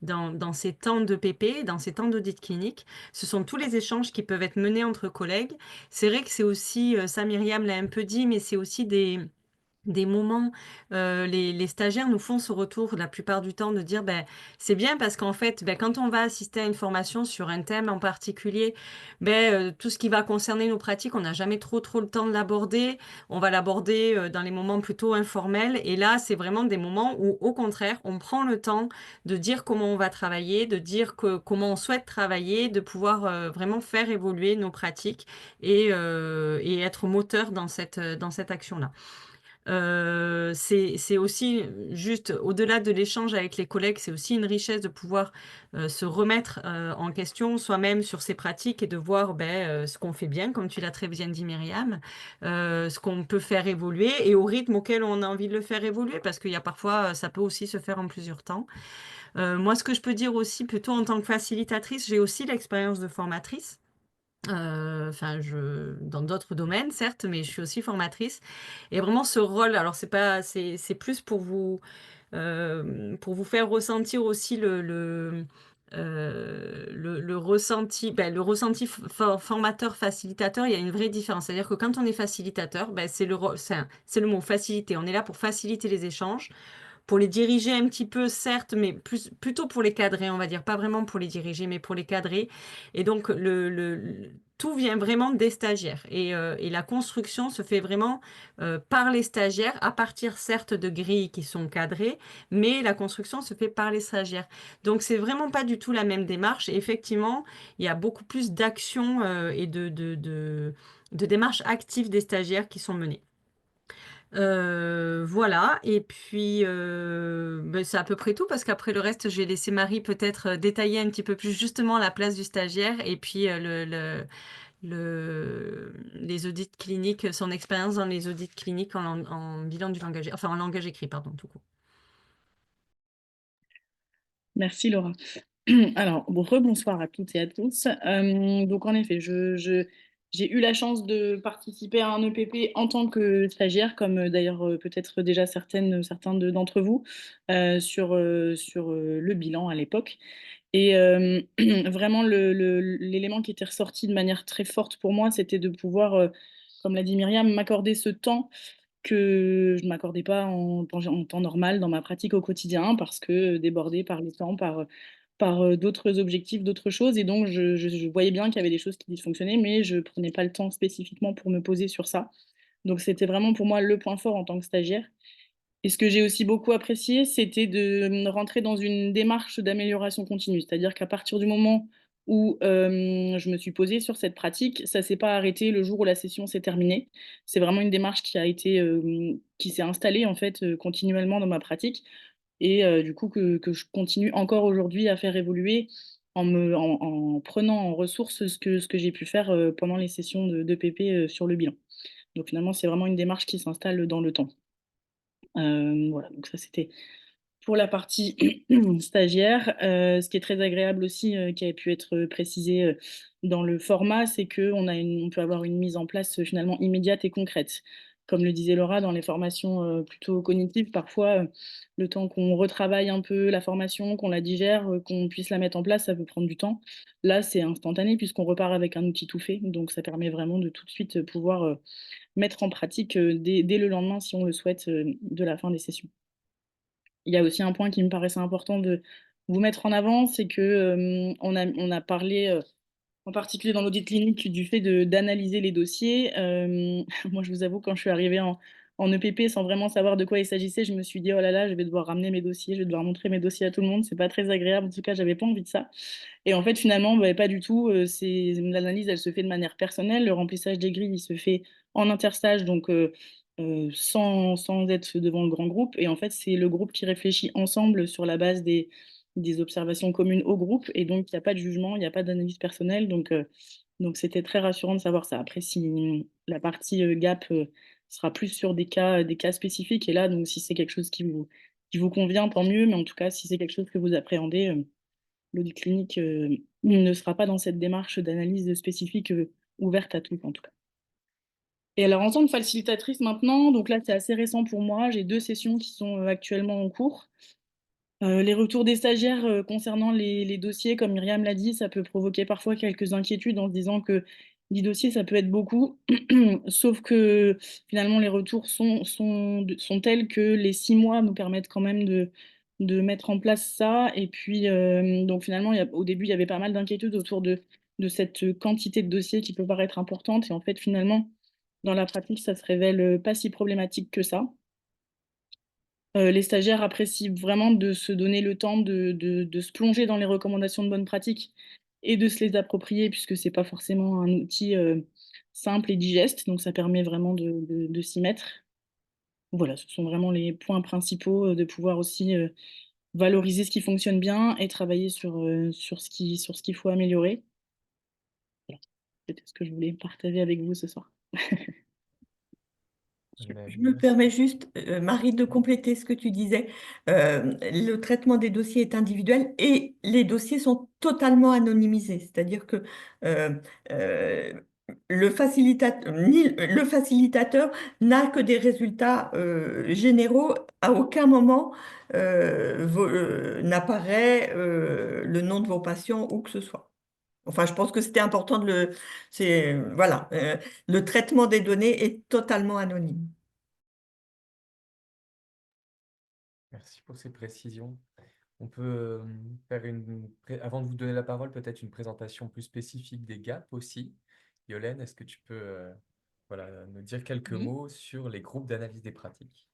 Speaker 5: temps de PP, dans ces temps d'audit clinique, ce sont tous les échanges qui peuvent être menés entre collègues. C'est vrai que c'est aussi, ça Myriam l'a un peu dit, mais c'est aussi des moments, les stagiaires nous font ce retour la plupart du temps de dire ben, c'est bien parce qu'en fait, ben, quand on va assister à une formation sur un thème en particulier, ben, tout ce qui va concerner nos pratiques, on n'a jamais trop le temps de l'aborder. On va l'aborder dans les moments plutôt informels. Et là, c'est vraiment des moments où, au contraire, on prend le temps de dire comment on va travailler, de dire comment on souhaite travailler, de pouvoir vraiment faire évoluer nos pratiques et être moteur dans cette action-là. C'est aussi juste au-delà de l'échange avec les collègues, c'est aussi une richesse de pouvoir se remettre en question soi-même sur ses pratiques et de voir ce qu'on fait bien, comme tu l'as très bien dit Myriam, ce qu'on peut faire évoluer et au rythme auquel on a envie de le faire évoluer, parce qu'il y a parfois, ça peut aussi se faire en plusieurs temps. Moi, ce que je peux dire aussi, plutôt en tant que facilitatrice, j'ai aussi l'expérience de formatrice. Enfin, dans d'autres domaines, certes, mais je suis aussi formatrice. Et vraiment, ce rôle, alors c'est plus pour vous faire ressentir aussi le ressenti, le ressenti formateur, facilitateur, il y a une vraie différence. C'est-à-dire que quand on est facilitateur, c'est le mot faciliter. On est là pour faciliter les échanges, pour les diriger un petit peu, certes, mais plutôt pour les cadrer, on va dire. Pas vraiment pour les diriger, mais pour les cadrer. Et donc, tout vient vraiment des stagiaires. Et la construction se fait vraiment par les stagiaires, à partir, certes, de grilles qui sont cadrées, mais la construction se fait par les stagiaires. Donc, c'est vraiment pas du tout la même démarche. Et effectivement, il y a beaucoup plus d'actions et de démarches actives des stagiaires qui sont menées. Voilà, et puis c'est à peu près tout parce qu'après le reste, je vais laisser Marie peut-être détailler un petit peu plus justement la place du stagiaire et puis les audits cliniques, son expérience dans les audits cliniques en bilan du langage, enfin en langage écrit, pardon, tout court.
Speaker 4: Merci Laura. Alors, rebonsoir à toutes et à tous. Donc, en effet, j'ai eu la chance de participer à un EPP en tant que stagiaire, comme d'ailleurs peut-être déjà certains d'entre vous, sur le bilan à l'époque. Et vraiment, l'élément qui était ressorti de manière très forte pour moi, c'était de pouvoir, comme l'a dit Myriam, m'accorder ce temps que je ne m'accordais pas en temps normal dans ma pratique au quotidien parce que débordée par le temps, par d'autres objectifs, d'autres choses. Et donc, je voyais bien qu'il y avait des choses qui dysfonctionnaient, mais je ne prenais pas le temps spécifiquement pour me poser sur ça. Donc, c'était vraiment pour moi le point fort en tant que stagiaire. Et ce que j'ai aussi beaucoup apprécié, c'était de rentrer dans une démarche d'amélioration continue. C'est-à-dire qu'à partir du moment où je me suis posée sur cette pratique, ça ne s'est pas arrêté le jour où la session s'est terminée. C'est vraiment une démarche qui s'est installée en fait continuellement dans ma pratique et du coup que je continue encore aujourd'hui à faire évoluer en prenant en ressource ce que j'ai pu faire pendant les sessions de PP sur le bilan. Donc finalement, c'est vraiment une démarche qui s'installe dans le temps. Voilà, donc ça c'était pour la partie stagiaire. Ce qui est très agréable aussi, qui avait pu être précisé dans le format, c'est on peut avoir une mise en place finalement immédiate et concrète. Comme le disait Laura, dans les formations plutôt cognitives, parfois le temps qu'on retravaille un peu la formation, qu'on la digère, qu'on puisse la mettre en place, ça peut prendre du temps. Là, c'est instantané puisqu'on repart avec un outil tout fait, donc ça permet vraiment de tout de suite pouvoir mettre en pratique dès le lendemain, si on le souhaite, de la fin des sessions. Il y a aussi un point qui me paraissait important de vous mettre en avant, c'est que on a parlé, en particulier dans l'audit clinique, du fait d'analyser les dossiers. Moi, je vous avoue, quand je suis arrivée en EPP sans vraiment savoir de quoi il s'agissait, je me suis dit, oh là là, je vais devoir ramener mes dossiers, je vais devoir montrer mes dossiers à tout le monde, c'est pas très agréable, en tout cas, j'avais pas envie de ça. Et en fait, finalement, bah, pas du tout. L'analyse, elle se fait de manière personnelle. Le remplissage des grilles, il se fait en interstage, donc sans être devant le grand groupe. Et en fait, c'est le groupe qui réfléchit ensemble sur la base des observations communes au groupe. Et donc, il n'y a pas de jugement, il n'y a pas d'analyse personnelle. Donc, c'était très rassurant de savoir ça. Après, si la partie gap sera plus sur des cas spécifiques, et là, donc, si c'est quelque chose qui vous convient, tant mieux. Mais en tout cas, si c'est quelque chose que vous appréhendez, l'audit clinique ne sera pas dans cette démarche d'analyse spécifique ouverte à tous, en tout cas. Et alors, en tant que facilitatrice maintenant, donc là, c'est assez récent pour moi. J'ai 2 sessions qui sont actuellement en cours. Les retours des stagiaires concernant les dossiers, comme Myriam l'a dit, ça peut provoquer parfois quelques inquiétudes en se disant que 10 dossiers, ça peut être beaucoup. Sauf que finalement, les retours sont tels que les 6 mois nous permettent quand même de mettre en place ça. Et puis, donc finalement, au début, il y avait pas mal d'inquiétudes autour de cette quantité de dossiers qui peut paraître importante. Et en fait, finalement, dans la pratique, ça se révèle pas si problématique que ça. Les stagiaires apprécient vraiment de se donner le temps de se plonger dans les recommandations de bonne pratique et de se les approprier, puisque c'est pas forcément un outil simple et digeste, donc ça permet vraiment de s'y mettre. Voilà, ce sont vraiment les points principaux, de pouvoir aussi valoriser ce qui fonctionne bien et travailler sur ce qu'il faut améliorer. Voilà, c'était ce que je voulais partager avec vous ce soir.
Speaker 3: Je me permets juste, Marie, de compléter ce que tu disais. Le traitement des dossiers est individuel et les dossiers sont totalement anonymisés. C'est-à-dire que le facilitateur n'a que des résultats généraux. À aucun moment n'apparaît le nom de vos patients ou que ce soit. Enfin, je pense que c'était important voilà, le traitement des données est totalement anonyme.
Speaker 1: Merci pour ces précisions. On peut faire avant de vous donner la parole, peut-être une présentation plus spécifique des gaps aussi. Yolène, est-ce que tu peux voilà, nous dire quelques
Speaker 2: Oui.
Speaker 1: mots sur les groupes d'analyse des pratiques?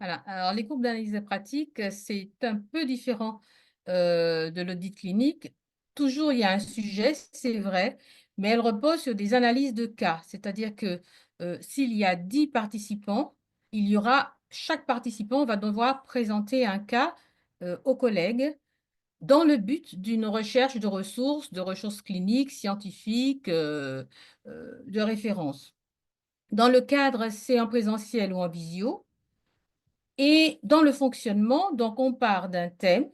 Speaker 2: Voilà. Alors, les groupes d'analyse pratique, c'est un peu différent de l'audit clinique. Toujours, il y a un sujet, c'est vrai, mais elle repose sur des analyses de cas. C'est-à-dire que s'il y a 10 participants, chaque participant va devoir présenter un cas aux collègues dans le but d'une recherche de ressources cliniques, scientifiques, de référence. Dans le cadre, c'est en présentiel ou en visio. Et dans le fonctionnement, donc on part d'un thème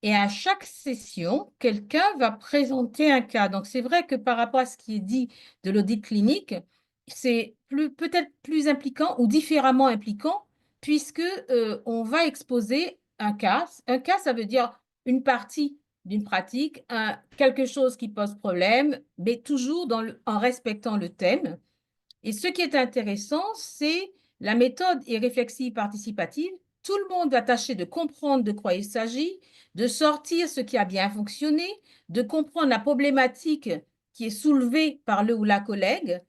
Speaker 2: et à chaque session, quelqu'un va présenter un cas. Donc c'est vrai que par rapport à ce qui est dit de l'audit clinique, c'est peut-être plus impliquant ou différemment impliquant puisque on va exposer un cas. Un cas, ça veut dire une partie d'une pratique, quelque chose qui pose problème, mais toujours en respectant le thème. Et ce qui est intéressant, c'est la méthode est réflexive participative. Tout le monde va tâcher de comprendre de quoi il s'agit, de sortir ce qui a bien fonctionné, de comprendre la problématique qui est soulevée par le ou la collègue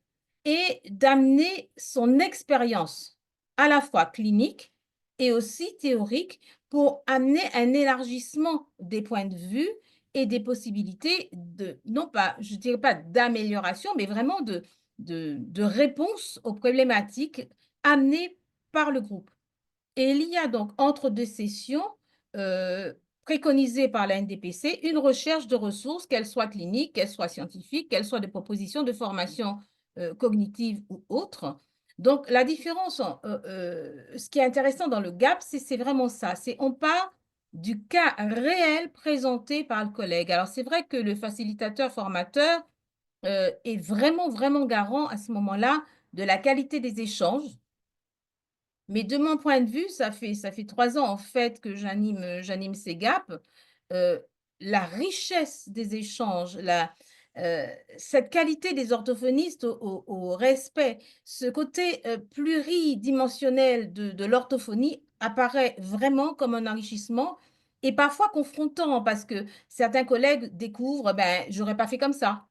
Speaker 2: et d'amener son expérience à la fois clinique et aussi théorique pour amener un élargissement des points de vue et des possibilités non pas, je ne dirais pas d'amélioration, mais vraiment de réponse aux problématiques amenées par le groupe. Et il y a donc entre deux sessions préconisées par la NDPC une recherche de ressources, qu'elles soient cliniques, qu'elles soient scientifiques, qu'elles soient de propositions de formation cognitive ou autres. Donc la différence, ce qui est intéressant dans le GAP, c'est vraiment ça. On part du cas réel présenté par le collègue. Alors c'est vrai que le facilitateur formateur est vraiment, vraiment garant à ce moment-là de la qualité des échanges. Mais de mon point de vue, ça fait 3 ans en fait que j'anime ces GAP. La richesse des échanges, cette qualité des orthophonistes au respect, ce côté pluridimensionnel de l'orthophonie apparaît vraiment comme un enrichissement et parfois confrontant parce que certains collègues découvrent, ben, j'aurais pas fait comme ça.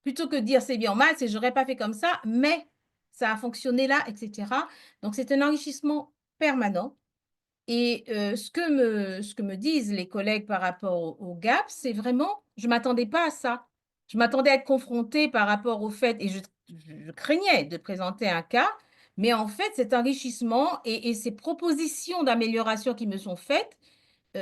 Speaker 2: Plutôt que de dire c'est bien mal, c'est j'aurais pas fait comme ça, mais ça a fonctionné là, etc. Donc c'est un enrichissement permanent. Et ce que me disent les collègues par rapport au gap, c'est vraiment, je ne m'attendais pas à ça. Je m'attendais à être confrontée par rapport au fait, et je craignais de présenter un cas, mais en fait, cet enrichissement et ces propositions d'amélioration qui me sont faites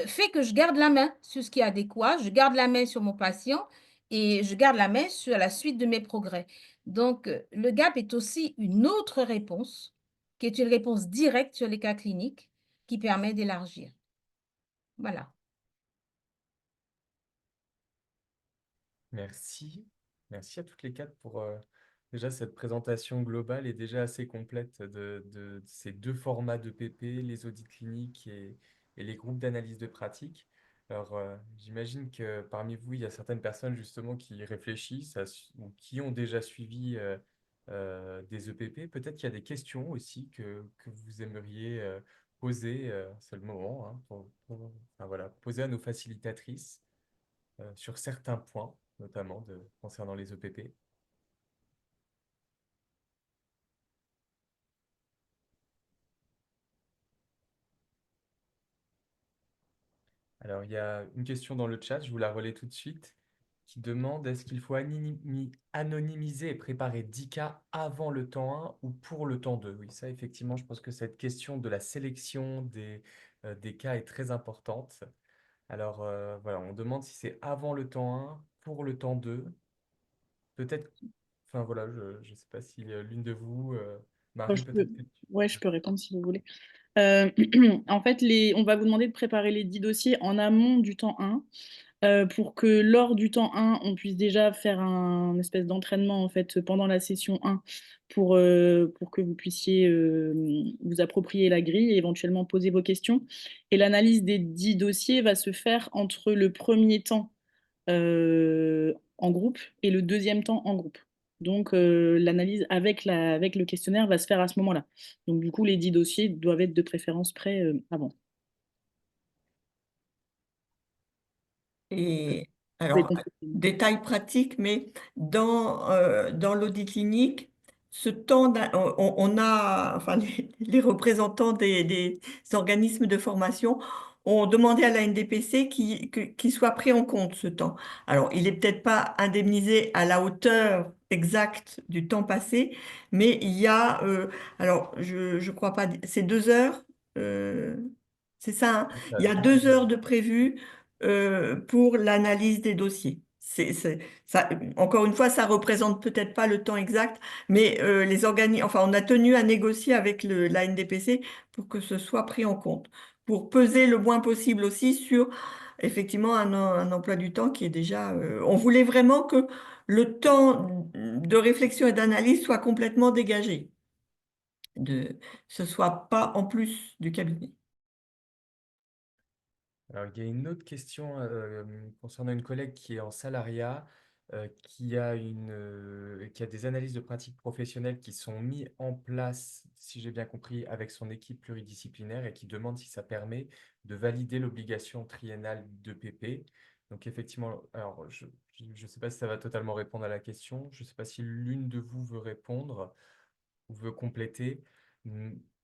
Speaker 2: fait que je garde la main sur ce qui est adéquat, je garde la main sur mon patient et je garde la main sur la suite de mes progrès. Donc, le GAP est aussi une autre réponse, qui est une réponse directe sur les cas cliniques, qui permet d'élargir. Voilà.
Speaker 1: Merci. Merci à toutes les quatre pour déjà cette présentation globale et déjà assez complète de ces deux formats de PP, les audits cliniques et les groupes d'analyse de pratique. Alors, j'imagine que parmi vous, il y a certaines personnes justement qui réfléchissent ou qui ont déjà suivi des EPP. Peut-être qu'il y a des questions aussi que vous aimeriez poser, c'est le moment, hein, enfin, voilà, poser à nos facilitatrices sur certains points, notamment concernant les EPP. Alors, il y a une question dans le chat, je vous la relais tout de suite, qui demande est-ce qu'il faut anonymiser et préparer 10 cas avant le temps 1 ou pour le temps 2? Oui, ça, effectivement, je pense que cette question de la sélection des cas est très importante. Alors, voilà, on demande si c'est avant le temps 1, pour le temps 2. Peut-être, enfin voilà, je ne sais pas si l'une de vous,
Speaker 4: Bon,
Speaker 1: Marie, peut-être que tu...
Speaker 4: ouais, je peux répondre si vous voulez. En fait, on va vous demander de préparer les 10 dossiers en amont du temps 1. pour que lors du temps 1, on puisse déjà faire un espèce d'entraînement en fait pendant la session 1 pour que vous puissiez vous approprier la grille et éventuellement poser vos questions. Et l'analyse des 10 dossiers va se faire entre le premier temps en groupe et le deuxième temps en groupe. Donc l'analyse avec le questionnaire va se faire à ce moment-là. Donc du coup, les 10 dossiers doivent être de préférence prêts avant.
Speaker 3: Et
Speaker 4: Vous avez
Speaker 3: alors,
Speaker 4: compris.
Speaker 3: détail pratique, mais dans l'audit clinique, ce temps, on a, enfin, les représentants des organismes de formation ont demandé à la NDPC qu'il soit pris en compte ce temps. Alors, il n'est peut-être pas indemnisé à la hauteur exacte du temps passé, mais il y a, alors, je crois pas, c'est 2 heures, euh, c'est ça, hein.
Speaker 1: C'est
Speaker 3: Il
Speaker 1: ça,
Speaker 3: y a 2 heures de prévues pour l'analyse des dossiers. Ça, encore une fois, ça représente peut-être pas le temps exact, mais les organismes, enfin, on a tenu à négocier avec la NDPC pour que ce soit pris en compte, pour peser le moins possible aussi sur effectivement un emploi du temps qui est déjà. On voulait vraiment que le temps de réflexion et d'analyse soit complètement dégagé, ce soit pas en plus du cabinet.
Speaker 1: Alors, il y a une autre question concernant une collègue qui est en salariat, qui a des analyses de pratiques professionnelles qui sont mises en place, si j'ai bien compris, avec son équipe pluridisciplinaire et qui demande si ça permet de valider l'obligation triennale de PP. Donc, effectivement, alors, je ne sais pas si ça va totalement répondre à la question. Je ne sais pas si l'une de vous veut répondre ou veut compléter.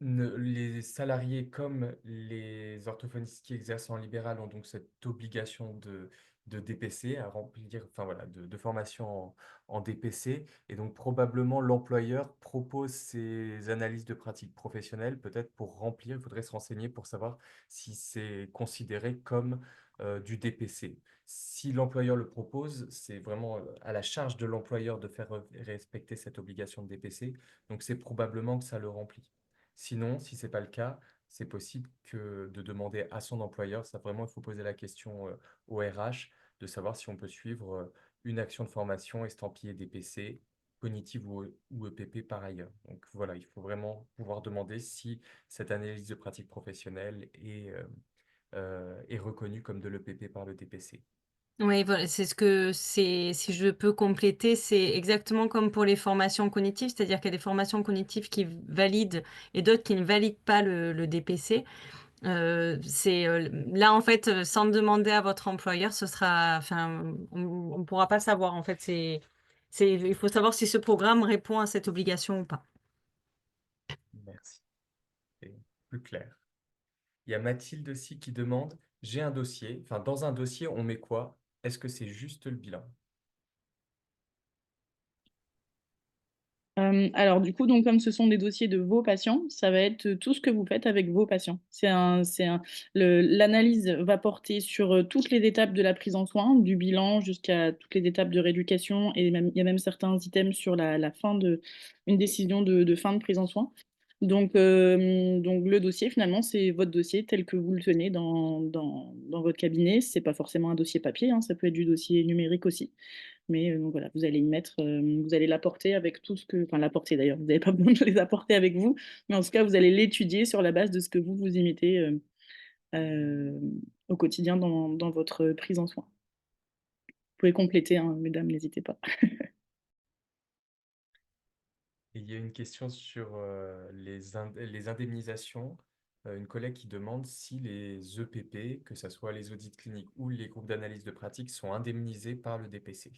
Speaker 1: Les salariés comme les orthophonistes qui exercent en libéral ont donc cette obligation de DPC à remplir, enfin voilà, de formation en DPC. Et donc probablement l'employeur propose ces analyses de pratiques professionnelles, peut-être pour remplir, il faudrait se renseigner pour savoir si c'est considéré comme du DPC. Si l'employeur le propose, c'est vraiment à la charge de l'employeur de faire respecter cette obligation de DPC. Donc c'est probablement que ça le remplit. Sinon, si ce n'est pas le cas, c'est possible que de demander à son employeur, ça vraiment, il faut poser la question au RH de savoir si on peut suivre une action de formation estampillée DPC, cognitive ou EPP par ailleurs. Donc voilà, il faut vraiment pouvoir demander si cette analyse de pratique professionnelle est reconnue comme de l'EPP par le DPC.
Speaker 5: Oui, voilà, si je peux compléter, c'est exactement comme pour les formations cognitives, c'est-à-dire qu'il y a des formations cognitives qui valident et d'autres qui ne valident pas le DPC. Là, en fait, sans demander à votre employeur, enfin, on ne pourra pas savoir. En fait, il faut savoir si ce programme répond à cette obligation ou pas.
Speaker 1: Merci. C'est plus clair. Il y a Mathilde aussi qui demande, j'ai un dossier, enfin dans un dossier, on met quoi? Est-ce que c'est juste le bilan?
Speaker 4: Alors du coup, donc comme ce sont des dossiers de vos patients, ça va être tout ce que vous faites avec vos patients. L'analyse va porter sur toutes les étapes de la prise en soin, du bilan jusqu'à toutes les étapes de rééducation, et même, il y a même certains items sur la fin une décision de fin de prise en soin. Donc le dossier, finalement, c'est votre dossier tel que vous le tenez dans votre cabinet. C'est pas forcément un dossier papier, hein, ça peut être du dossier numérique aussi. Mais donc voilà, vous allez y mettre, vous allez l'apporter avec tout ce que, enfin l'apporter d'ailleurs, vous n'avez pas besoin de les apporter avec vous, mais en tout cas, vous allez l'étudier sur la base de ce que vous y mettez euh, au quotidien dans votre prise en soin. Vous pouvez compléter, hein, mesdames, n'hésitez pas.
Speaker 1: Et il y a une question sur les indemnisations. Une collègue qui demande si les EPP, que ce soit les audits cliniques ou les groupes d'analyse de pratique, sont indemnisés par le DPC.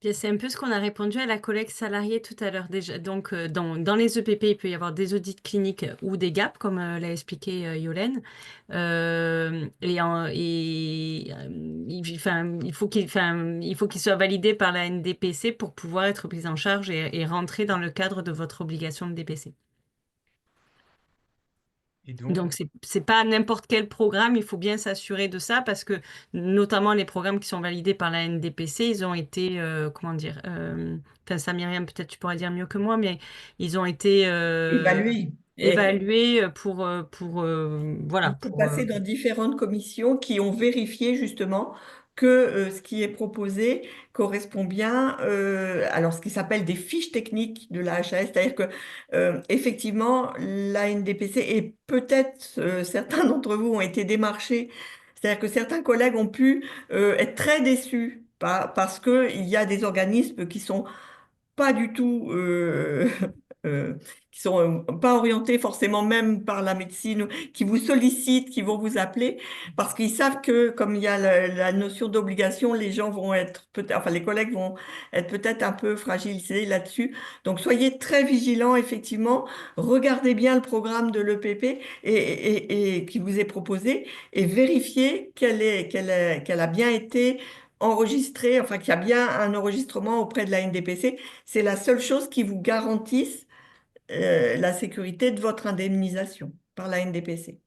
Speaker 5: Bien, c'est un peu ce qu'on a répondu à la collègue salariée tout à l'heure déjà. Donc, dans les EPP, il peut y avoir des audits cliniques ou des gaps, comme l'a expliqué Yolène. Il faut qu'il soit validé par la NDPC pour pouvoir être pris en charge et rentrer dans le cadre de votre obligation de DPC.
Speaker 1: Et donc,
Speaker 5: Donc, c'est pas n'importe quel programme, il faut bien s'assurer de ça parce que, notamment les programmes qui sont validés par la NDPC, ils ont été, comment dire, enfin, ça, Myriam, peut-être tu pourrais dire mieux que moi, mais ils ont été
Speaker 3: Évalué.
Speaker 5: évaluer voilà,
Speaker 3: Il faut passer dans différentes commissions qui ont vérifié justement que ce qui est proposé correspond bien, alors ce qui s'appelle des fiches techniques de la HAS, c'est-à-dire que effectivement la NDPC et peut-être certains d'entre vous ont été démarchés, c'est-à-dire que certains collègues ont pu être très déçus parce qu'il y a des organismes qui sont pas du tout, euh, qui sont pas orientés forcément même par la médecine, qui vous sollicitent, qui vont vous appeler, parce qu'ils savent que comme il y a la notion d'obligation, les gens vont être peut-être, enfin les collègues vont être peut-être un peu fragilisés là-dessus. Donc soyez très vigilants, effectivement, regardez bien le programme de l'EPP et qui vous est proposé et vérifiez qu'elle a bien été enregistré, enfin qu'il y a bien un enregistrement auprès de la NDPC. C'est la seule chose qui vous garantisse la sécurité de votre indemnisation par la NDPC.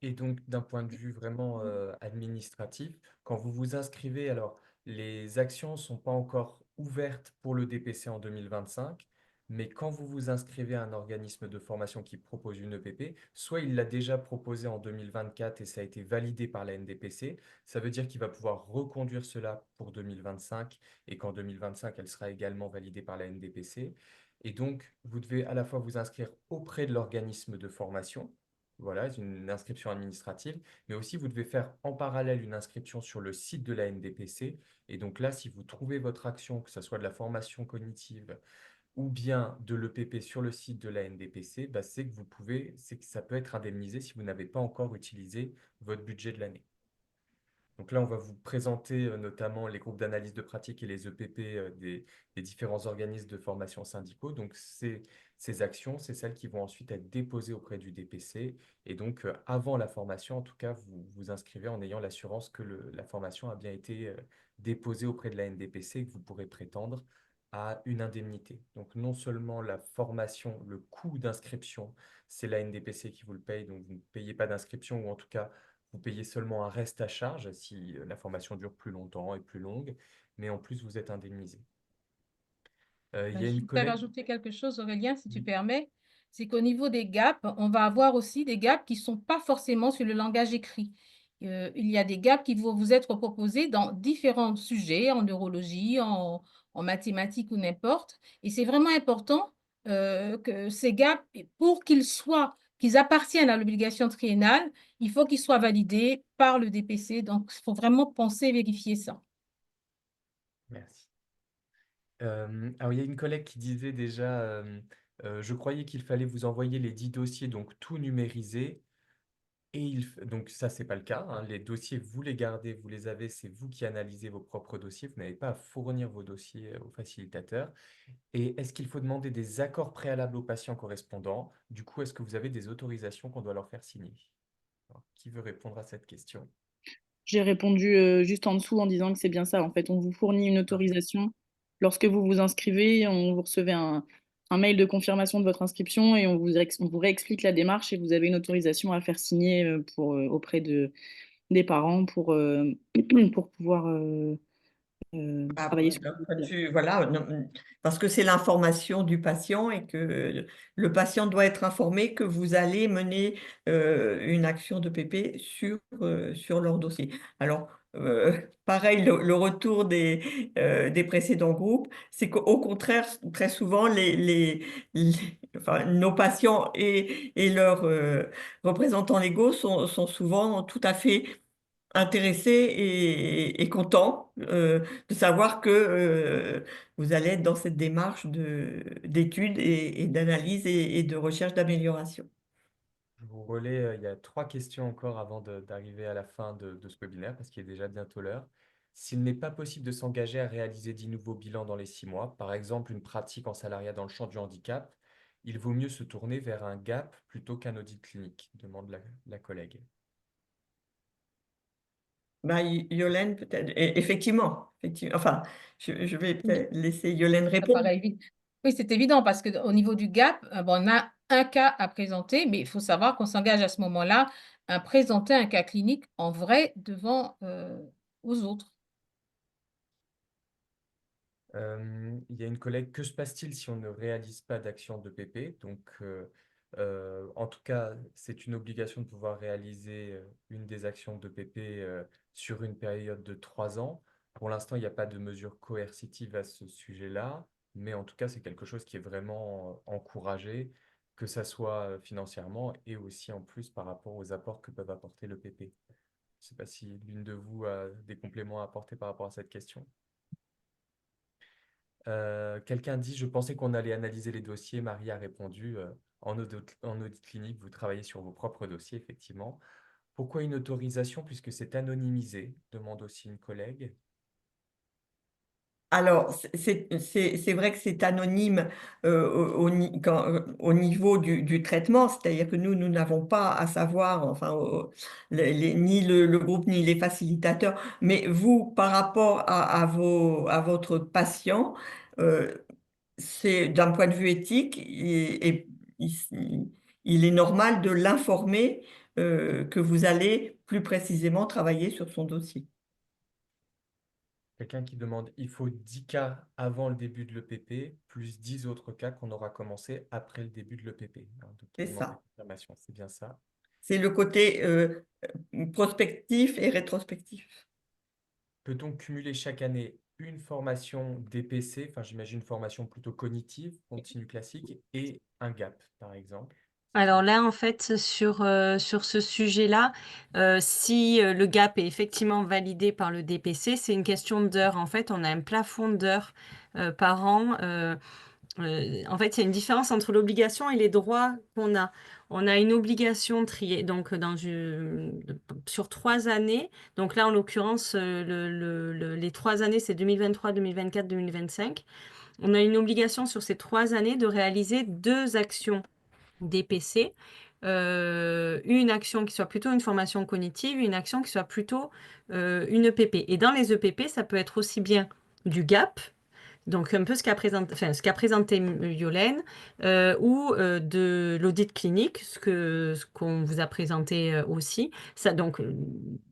Speaker 1: Et donc, d'un point de vue vraiment administratif, quand vous vous inscrivez, alors les actions ne sont pas encore ouvertes pour le DPC en 2025, mais quand vous vous inscrivez à un organisme de formation qui propose une EPP, soit il l'a déjà proposé en 2024 et ça a été validé par la NDPC, ça veut dire qu'il va pouvoir reconduire cela pour 2025 et qu'en 2025, elle sera également validée par la NDPC. Et donc, vous devez à la fois vous inscrire auprès de l'organisme de formation. Voilà, c'est une inscription administrative, mais aussi vous devez faire en parallèle une inscription sur le site de la NDPC. Et donc là, si vous trouvez votre action, que ce soit de la formation cognitive ou bien de l'EPP sur le site de la NDPC, bah, c'est que ça peut être indemnisé si vous n'avez pas encore utilisé votre budget de l'année. Donc là, on va vous présenter notamment les groupes d'analyse de pratique et les EPP des différents organismes de formation syndicaux. Donc ces actions, c'est celles qui vont ensuite être déposées auprès du DPC. Et donc avant la formation, en tout cas, vous vous inscrivez en ayant l'assurance que la formation a bien été déposée auprès de la NDPC et que vous pourrez prétendre à une indemnité. Donc non seulement la formation, le coût d'inscription, c'est la NDPC qui vous le paye, donc vous ne payez pas d'inscription ou en tout cas vous payez seulement un reste à charge si la formation dure plus longtemps et plus longue, mais en plus, vous êtes indemnisé. Il y a
Speaker 2: Je
Speaker 1: une
Speaker 2: voudrais
Speaker 1: collègue.
Speaker 2: rajouter quelque chose, Aurélien, si tu
Speaker 1: Oui.
Speaker 2: permets. C'est qu'au niveau des gaps, on va avoir aussi des gaps qui ne sont pas forcément sur le langage écrit. Il y a des gaps qui vont vous être proposés dans différents sujets, en neurologie, en mathématiques ou n'importe. Et c'est vraiment important que ces gaps, pour qu'ils appartiennent à l'obligation triennale, il faut qu'ils soient validés par le DPC. Donc, il faut vraiment penser et vérifier ça.
Speaker 1: Merci. Alors, il y a une collègue qui disait déjà, je croyais qu'il fallait vous envoyer les 10 dossiers, donc tout numérisé. Donc ça, c'est pas le cas, hein. Les dossiers, vous les gardez, vous les avez, c'est vous qui analysez vos propres dossiers. Vous n'avez pas à fournir vos dossiers au facilitateur. Et est-ce qu'il faut demander des accords préalables aux patients correspondants? Du coup, est-ce que vous avez des autorisations qu'on doit leur faire signer? Alors, qui veut répondre à cette question?
Speaker 4: J'ai répondu juste en dessous en disant que c'est bien ça. En fait, on vous fournit une
Speaker 1: Ok.
Speaker 4: autorisation. Lorsque vous vous inscrivez, vous recevez un mail de confirmation de votre inscription et on vous réexplique la démarche et vous avez une autorisation à faire signer auprès des parents pour pouvoir
Speaker 3: Bah,
Speaker 4: travailler sur le.
Speaker 3: voilà, non, parce que c'est l'information du patient et que le patient doit être informé que vous allez mener une action de PP sur leur dossier. Alors, pareil, le retour des précédents groupes, c'est qu'au contraire, très souvent, enfin, nos patients et leurs représentants légaux sont souvent tout à fait intéressé et content de savoir que vous allez être dans cette démarche d'études et d'analyse et de recherche d'amélioration.
Speaker 1: Je vous relais, il y a 3 questions encore avant d'arriver à la fin de ce webinaire, parce qu'il est déjà bientôt l'heure. S'il n'est pas possible de s'engager à réaliser 10 nouveaux bilans dans les 6 mois, par exemple une pratique en salariat dans le champ du handicap, il vaut mieux se tourner vers un GAP plutôt qu'un audit clinique, demande la collègue.
Speaker 3: Bah, Yolène, peut-être, effectivement. Enfin, je vais peut-être laisser Yolène
Speaker 2: Ça
Speaker 3: répondre.
Speaker 2: paraît évident. Oui, c'est évident parce qu'au niveau du gap, bon, on a un cas à présenter, mais il faut savoir qu'on s'engage à ce moment-là à présenter un cas clinique en vrai devant aux autres.
Speaker 1: Il y a une collègue, que se passe-t-il si on ne réalise pas d'action de PP? Donc, En tout cas, c'est une obligation de pouvoir réaliser une des actions de PP sur une période de 3 ans. Pour l'instant, il n'y a pas de mesure coercitive à ce sujet-là, mais en tout cas, c'est quelque chose qui est vraiment encouragé, que ça soit financièrement et aussi en plus par rapport aux apports que peuvent apporter le PP. Je ne sais pas si l'une de vous a des compléments à apporter par rapport à cette question. Quelqu'un dit, je pensais qu'on allait analyser les dossiers. Marie a répondu, en audit clinique, vous travaillez sur vos propres dossiers, effectivement. Pourquoi une autorisation puisque c'est anonymisé? Demande aussi une collègue.
Speaker 3: Alors, c'est vrai que c'est anonyme au niveau du traitement, c'est-à-dire que nous n'avons pas à savoir, enfin, ni le groupe ni les facilitateurs, mais vous, par rapport à votre patient, euh, c'est d'un point de vue éthique, il, il est normal de l'informer que vous allez plus précisément travailler sur son dossier.
Speaker 1: Quelqu'un qui demande, il faut 10 cas avant le début de l'EPP, plus 10 autres cas qu'on aura commencé après le début de l'EPP. Donc, il
Speaker 3: C'est
Speaker 1: demande la
Speaker 3: ça.
Speaker 1: confirmation, c'est bien ça.
Speaker 3: C'est le côté prospectif et rétrospectif.
Speaker 1: Peut-on cumuler chaque année une formation DPC, enfin j'imagine une formation plutôt cognitive, continue classique, et un gap, par exemple?
Speaker 5: Alors là, en fait, sur ce sujet-là, si le gap est effectivement validé par le DPC, c'est une question d'heures. En fait, on a un plafond d'heures par an. En fait, il y a une différence entre l'obligation et les droits qu'on a. On a une obligation triée, donc sur 3 années. Donc là, en l'occurrence, les 3 années, c'est 2023, 2024, 2025. On a une obligation sur ces 3 années de réaliser 2 actions DPC. Une action qui soit plutôt une formation cognitive, une action qui soit plutôt une EPP. Et dans les EPP, ça peut être aussi bien du gap, donc un peu ce qu'a présenté Yolène, ou de l'audit clinique, ce qu'on vous a présenté aussi. Ça, donc,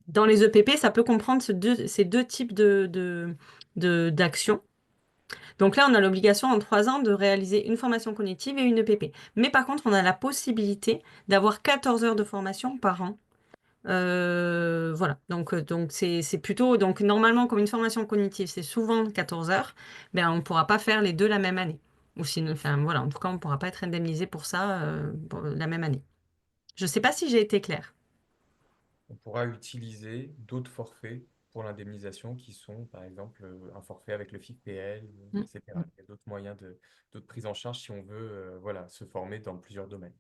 Speaker 5: dans les EPP, ça peut comprendre ces deux types d'actions. Donc là, on a l'obligation en 3 ans de réaliser une formation cognitive et une EPP. Mais par contre, on a la possibilité d'avoir 14 heures de formation par an. Voilà, donc c'est plutôt, donc normalement, comme une formation cognitive, c'est souvent 14 heures, ben, on ne pourra pas faire les deux la même année. Ou sinon, enfin voilà, en tout cas, on ne pourra pas être indemnisé pour ça pour la même année. Je ne sais pas si j'ai été claire.
Speaker 1: On pourra utiliser d'autres forfaits pour l'indemnisation qui sont, par exemple, un forfait avec le FIPL,
Speaker 5: Mm.
Speaker 1: etc. Il y a d'autres moyens d'autres prises en charge si on veut voilà, se former dans plusieurs domaines.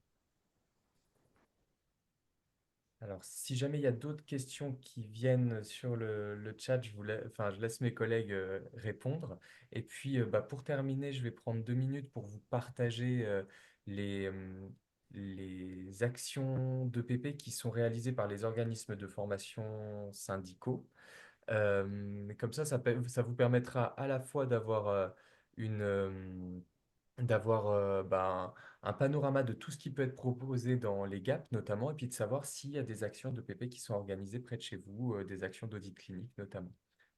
Speaker 1: Alors, si jamais il y a d'autres questions qui viennent sur le chat, enfin, je laisse mes collègues répondre. Et puis, pour terminer, je vais prendre 2 minutes pour vous partager les, les actions d'EPP qui sont réalisées par les organismes de formation syndicaux. Comme ça vous permettra à la fois d'avoir une, d'avoir un panorama de tout ce qui peut être proposé dans les GAP notamment, et puis de savoir s'il y a des actions de PP qui sont organisées près de chez vous, des actions d'audit clinique notamment.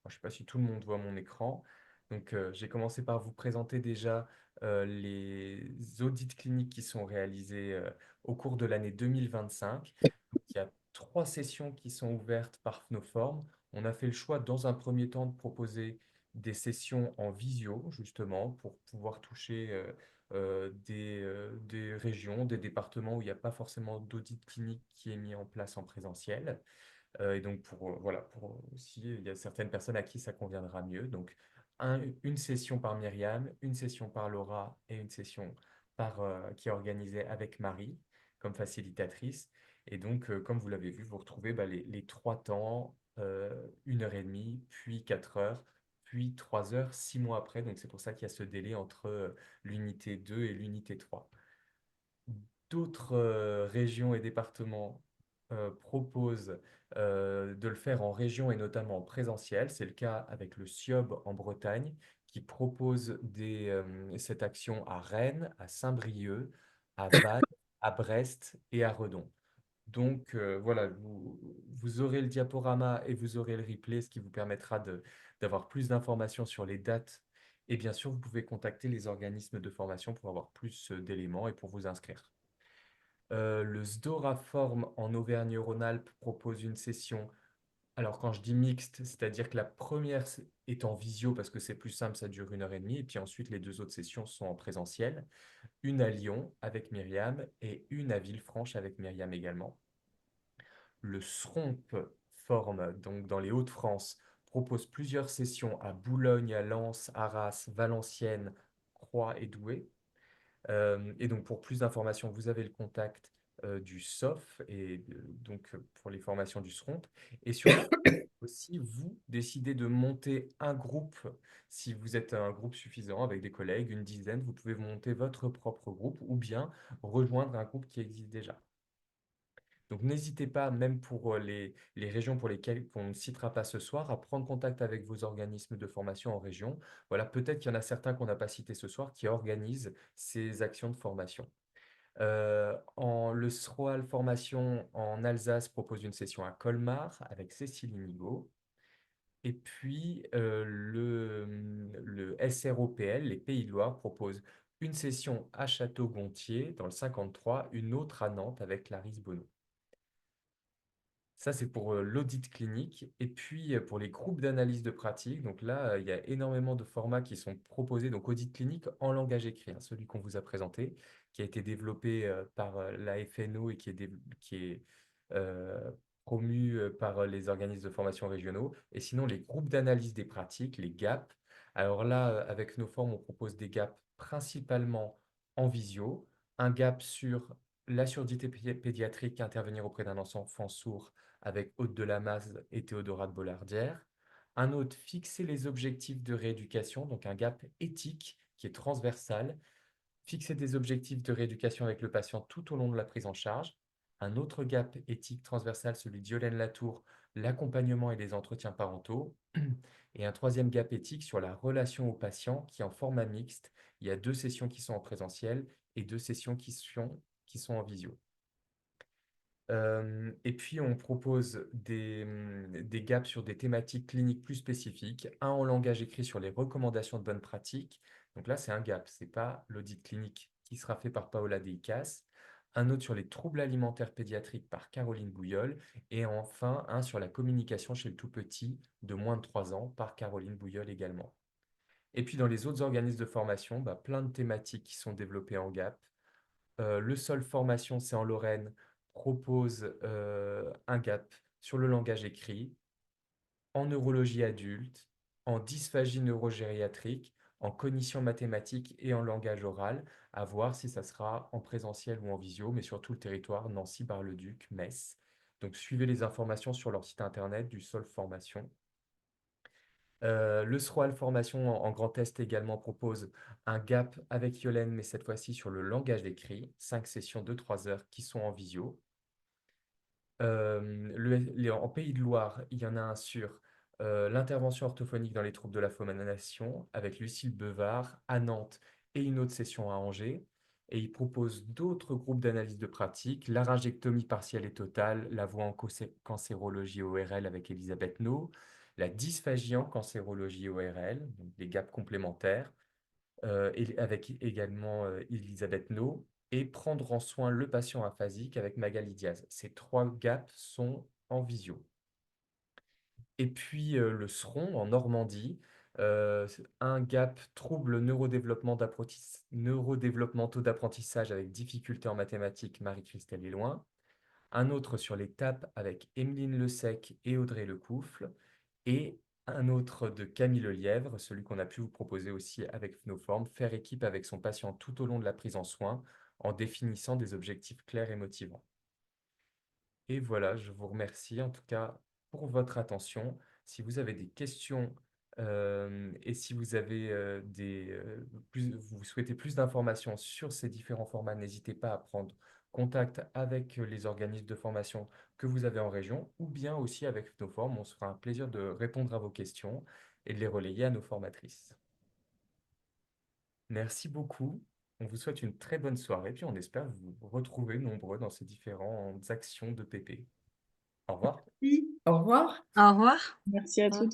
Speaker 1: Alors, je ne sais pas si tout le monde voit mon écran. Donc, j'ai commencé par vous présenter déjà les audits cliniques qui sont réalisés au cours de l'année 2025. Donc, il y a 3 sessions qui sont ouvertes par Fnoform. On a fait le choix, dans un premier temps, de proposer des sessions en visio, justement, pour pouvoir toucher des régions, des départements où il n'y a pas forcément d'audit clinique qui est mis en place en présentiel. Et donc, voilà, pour aussi, il y a certaines personnes à qui ça conviendra mieux. Donc, une session par Myriam, une session par Laura et une session qui est organisée avec Marie comme facilitatrice. Et donc, comme vous l'avez vu, vous retrouvez les 3 temps, 1 heure et demie, puis 4 heures, puis 3 heures, 6 mois après. Donc, c'est pour ça qu'il y a ce délai entre l'unité 2 et l'unité 3. D'autres régions et départements proposent de le faire en région et notamment en présentiel. C'est le cas avec le SIOB en Bretagne qui propose cette action à Rennes, à Saint-Brieuc, à Vannes, à Brest et à Redon. Donc voilà, vous aurez le diaporama et vous aurez le replay, ce qui vous permettra d'avoir plus d'informations sur les dates. Et bien sûr, vous pouvez contacter les organismes de formation pour avoir plus d'éléments et pour vous inscrire. Le Sdoraform en Auvergne-Rhône-Alpes propose une session. Alors, quand je dis mixte, c'est-à-dire que la première est en visio parce que c'est plus simple, ça dure 1 heure et demie, et puis ensuite les 2 autres sessions sont en présentiel. Une à Lyon avec Myriam et une à Villefranche avec Myriam également. Le SROMP Form, donc dans les Hauts-de-France, propose plusieurs sessions à Boulogne, à Lens, Arras, Valenciennes, Croix et Douai. Et donc, pour plus d'informations, vous avez le contact du SOF et donc pour les formations du SROMP. Et surtout, aussi, vous décidez de monter un groupe. Si vous êtes un groupe suffisant avec des collègues, une dizaine, vous pouvez monter votre propre groupe ou bien rejoindre un groupe qui existe déjà. Donc, n'hésitez pas, même pour les régions pour lesquelles on ne citera pas ce soir, à prendre contact avec vos organismes de formation en région. Voilà, peut-être qu'il y en a certains qu'on n'a pas cités ce soir qui organisent ces actions de formation. Le SROAL Formation en Alsace propose une session à Colmar avec Cécile Inigo. Et puis, le SROPL, les Pays de Loire, propose une session à Château-Gontier dans le 53, une autre à Nantes avec Clarisse Bonneau. Ça, c'est pour l'audit clinique. Et puis, pour les groupes d'analyse de pratique, donc là, il y a énormément de formats qui sont proposés. Donc, audit clinique en langage écrit, hein, celui qu'on vous a présenté, qui a été développé par la FNO et qui est euh, promu par les organismes de formation régionaux. Et sinon, les groupes d'analyse des pratiques, les GAP. Alors là, avec nos formes, on propose des GAP principalement en visio. Un GAP sur la surdité pédiatrique, intervenir auprès d'un enfant sourd avec Aude de Lamaze et Théodora de Bollardière. Un autre, fixer les objectifs de rééducation, donc un gap éthique qui est transversal. Fixer des objectifs de rééducation avec le patient tout au long de la prise en charge. Un autre gap éthique transversal, celui d'Yolaine Latour, l'accompagnement et les entretiens parentaux. Et un troisième gap éthique sur la relation au patient qui est en format mixte. Il y a 2 sessions qui sont en présentiel et 2 sessions qui sont en visio. Et puis, on propose des gaps sur des thématiques cliniques plus spécifiques. Un en langage écrit sur les recommandations de bonnes pratiques. Donc là, c'est un gap, ce n'est pas l'audit clinique qui sera fait par Paola Deicas. Un autre sur les troubles alimentaires pédiatriques par Caroline Bouillol. Et enfin, un sur la communication chez le tout petit de moins de 3 ans par Caroline Bouillol également. Et puis, dans les autres organismes de formation, plein de thématiques qui sont développées en gap. Le Sol Formation, c'est en Lorraine, propose un gap sur le langage écrit, en neurologie adulte, en dysphagie neurogériatrique, en cognition mathématique et en langage oral, à voir si ça sera en présentiel ou en visio, mais sur tout le territoire, Nancy, Bar-le-Duc, Metz. Donc suivez les informations sur leur site internet du Sol Formation. Le SROAL Formation en Grand Est également propose un gap avec Yolène, mais cette fois-ci sur le langage écrit, 5 sessions de 3 heures qui sont en visio. En Pays de Loire, il y en a un sur l'intervention orthophonique dans les troubles de la phonation avec Lucille Bevard à Nantes et une autre session à Angers. Et il propose d'autres groupes d'analyse de pratique, laryngectomie partielle et totale, la voix en cancérologie ORL avec Elisabeth No, la dysphagie en cancérologie ORL, donc des gaps complémentaires, et avec également Elisabeth No, et prendre en soin le patient aphasique avec Magali Diaz. Ces 3 gaps sont en visio. Et puis le SRON en Normandie, un gap troubles neurodéveloppementaux d'apprentissage avec difficultés en mathématiques, Marie-Christelle Léloin. Un autre sur les TAP avec Emeline Lesec et Audrey Lecoufle. Et un autre de Camille Lelièvre, celui qu'on a pu vous proposer aussi avec nos formes, faire équipe avec son patient tout au long de la prise en soin en définissant des objectifs clairs et motivants. Et voilà, je vous remercie en tout cas pour votre attention. Si vous avez des questions et si vous avez vous souhaitez plus d'informations sur ces différents formats, n'hésitez pas à prendre contact avec les organismes de formation que vous avez en région ou bien aussi avec nos formes. On se fera un plaisir de répondre à vos questions et de les relayer à nos formatrices. Merci beaucoup. On vous souhaite une très bonne soirée, puis on espère vous retrouver nombreux dans ces différentes actions de PP. Au revoir.
Speaker 3: Au revoir.
Speaker 5: Au revoir.
Speaker 4: Merci à toutes.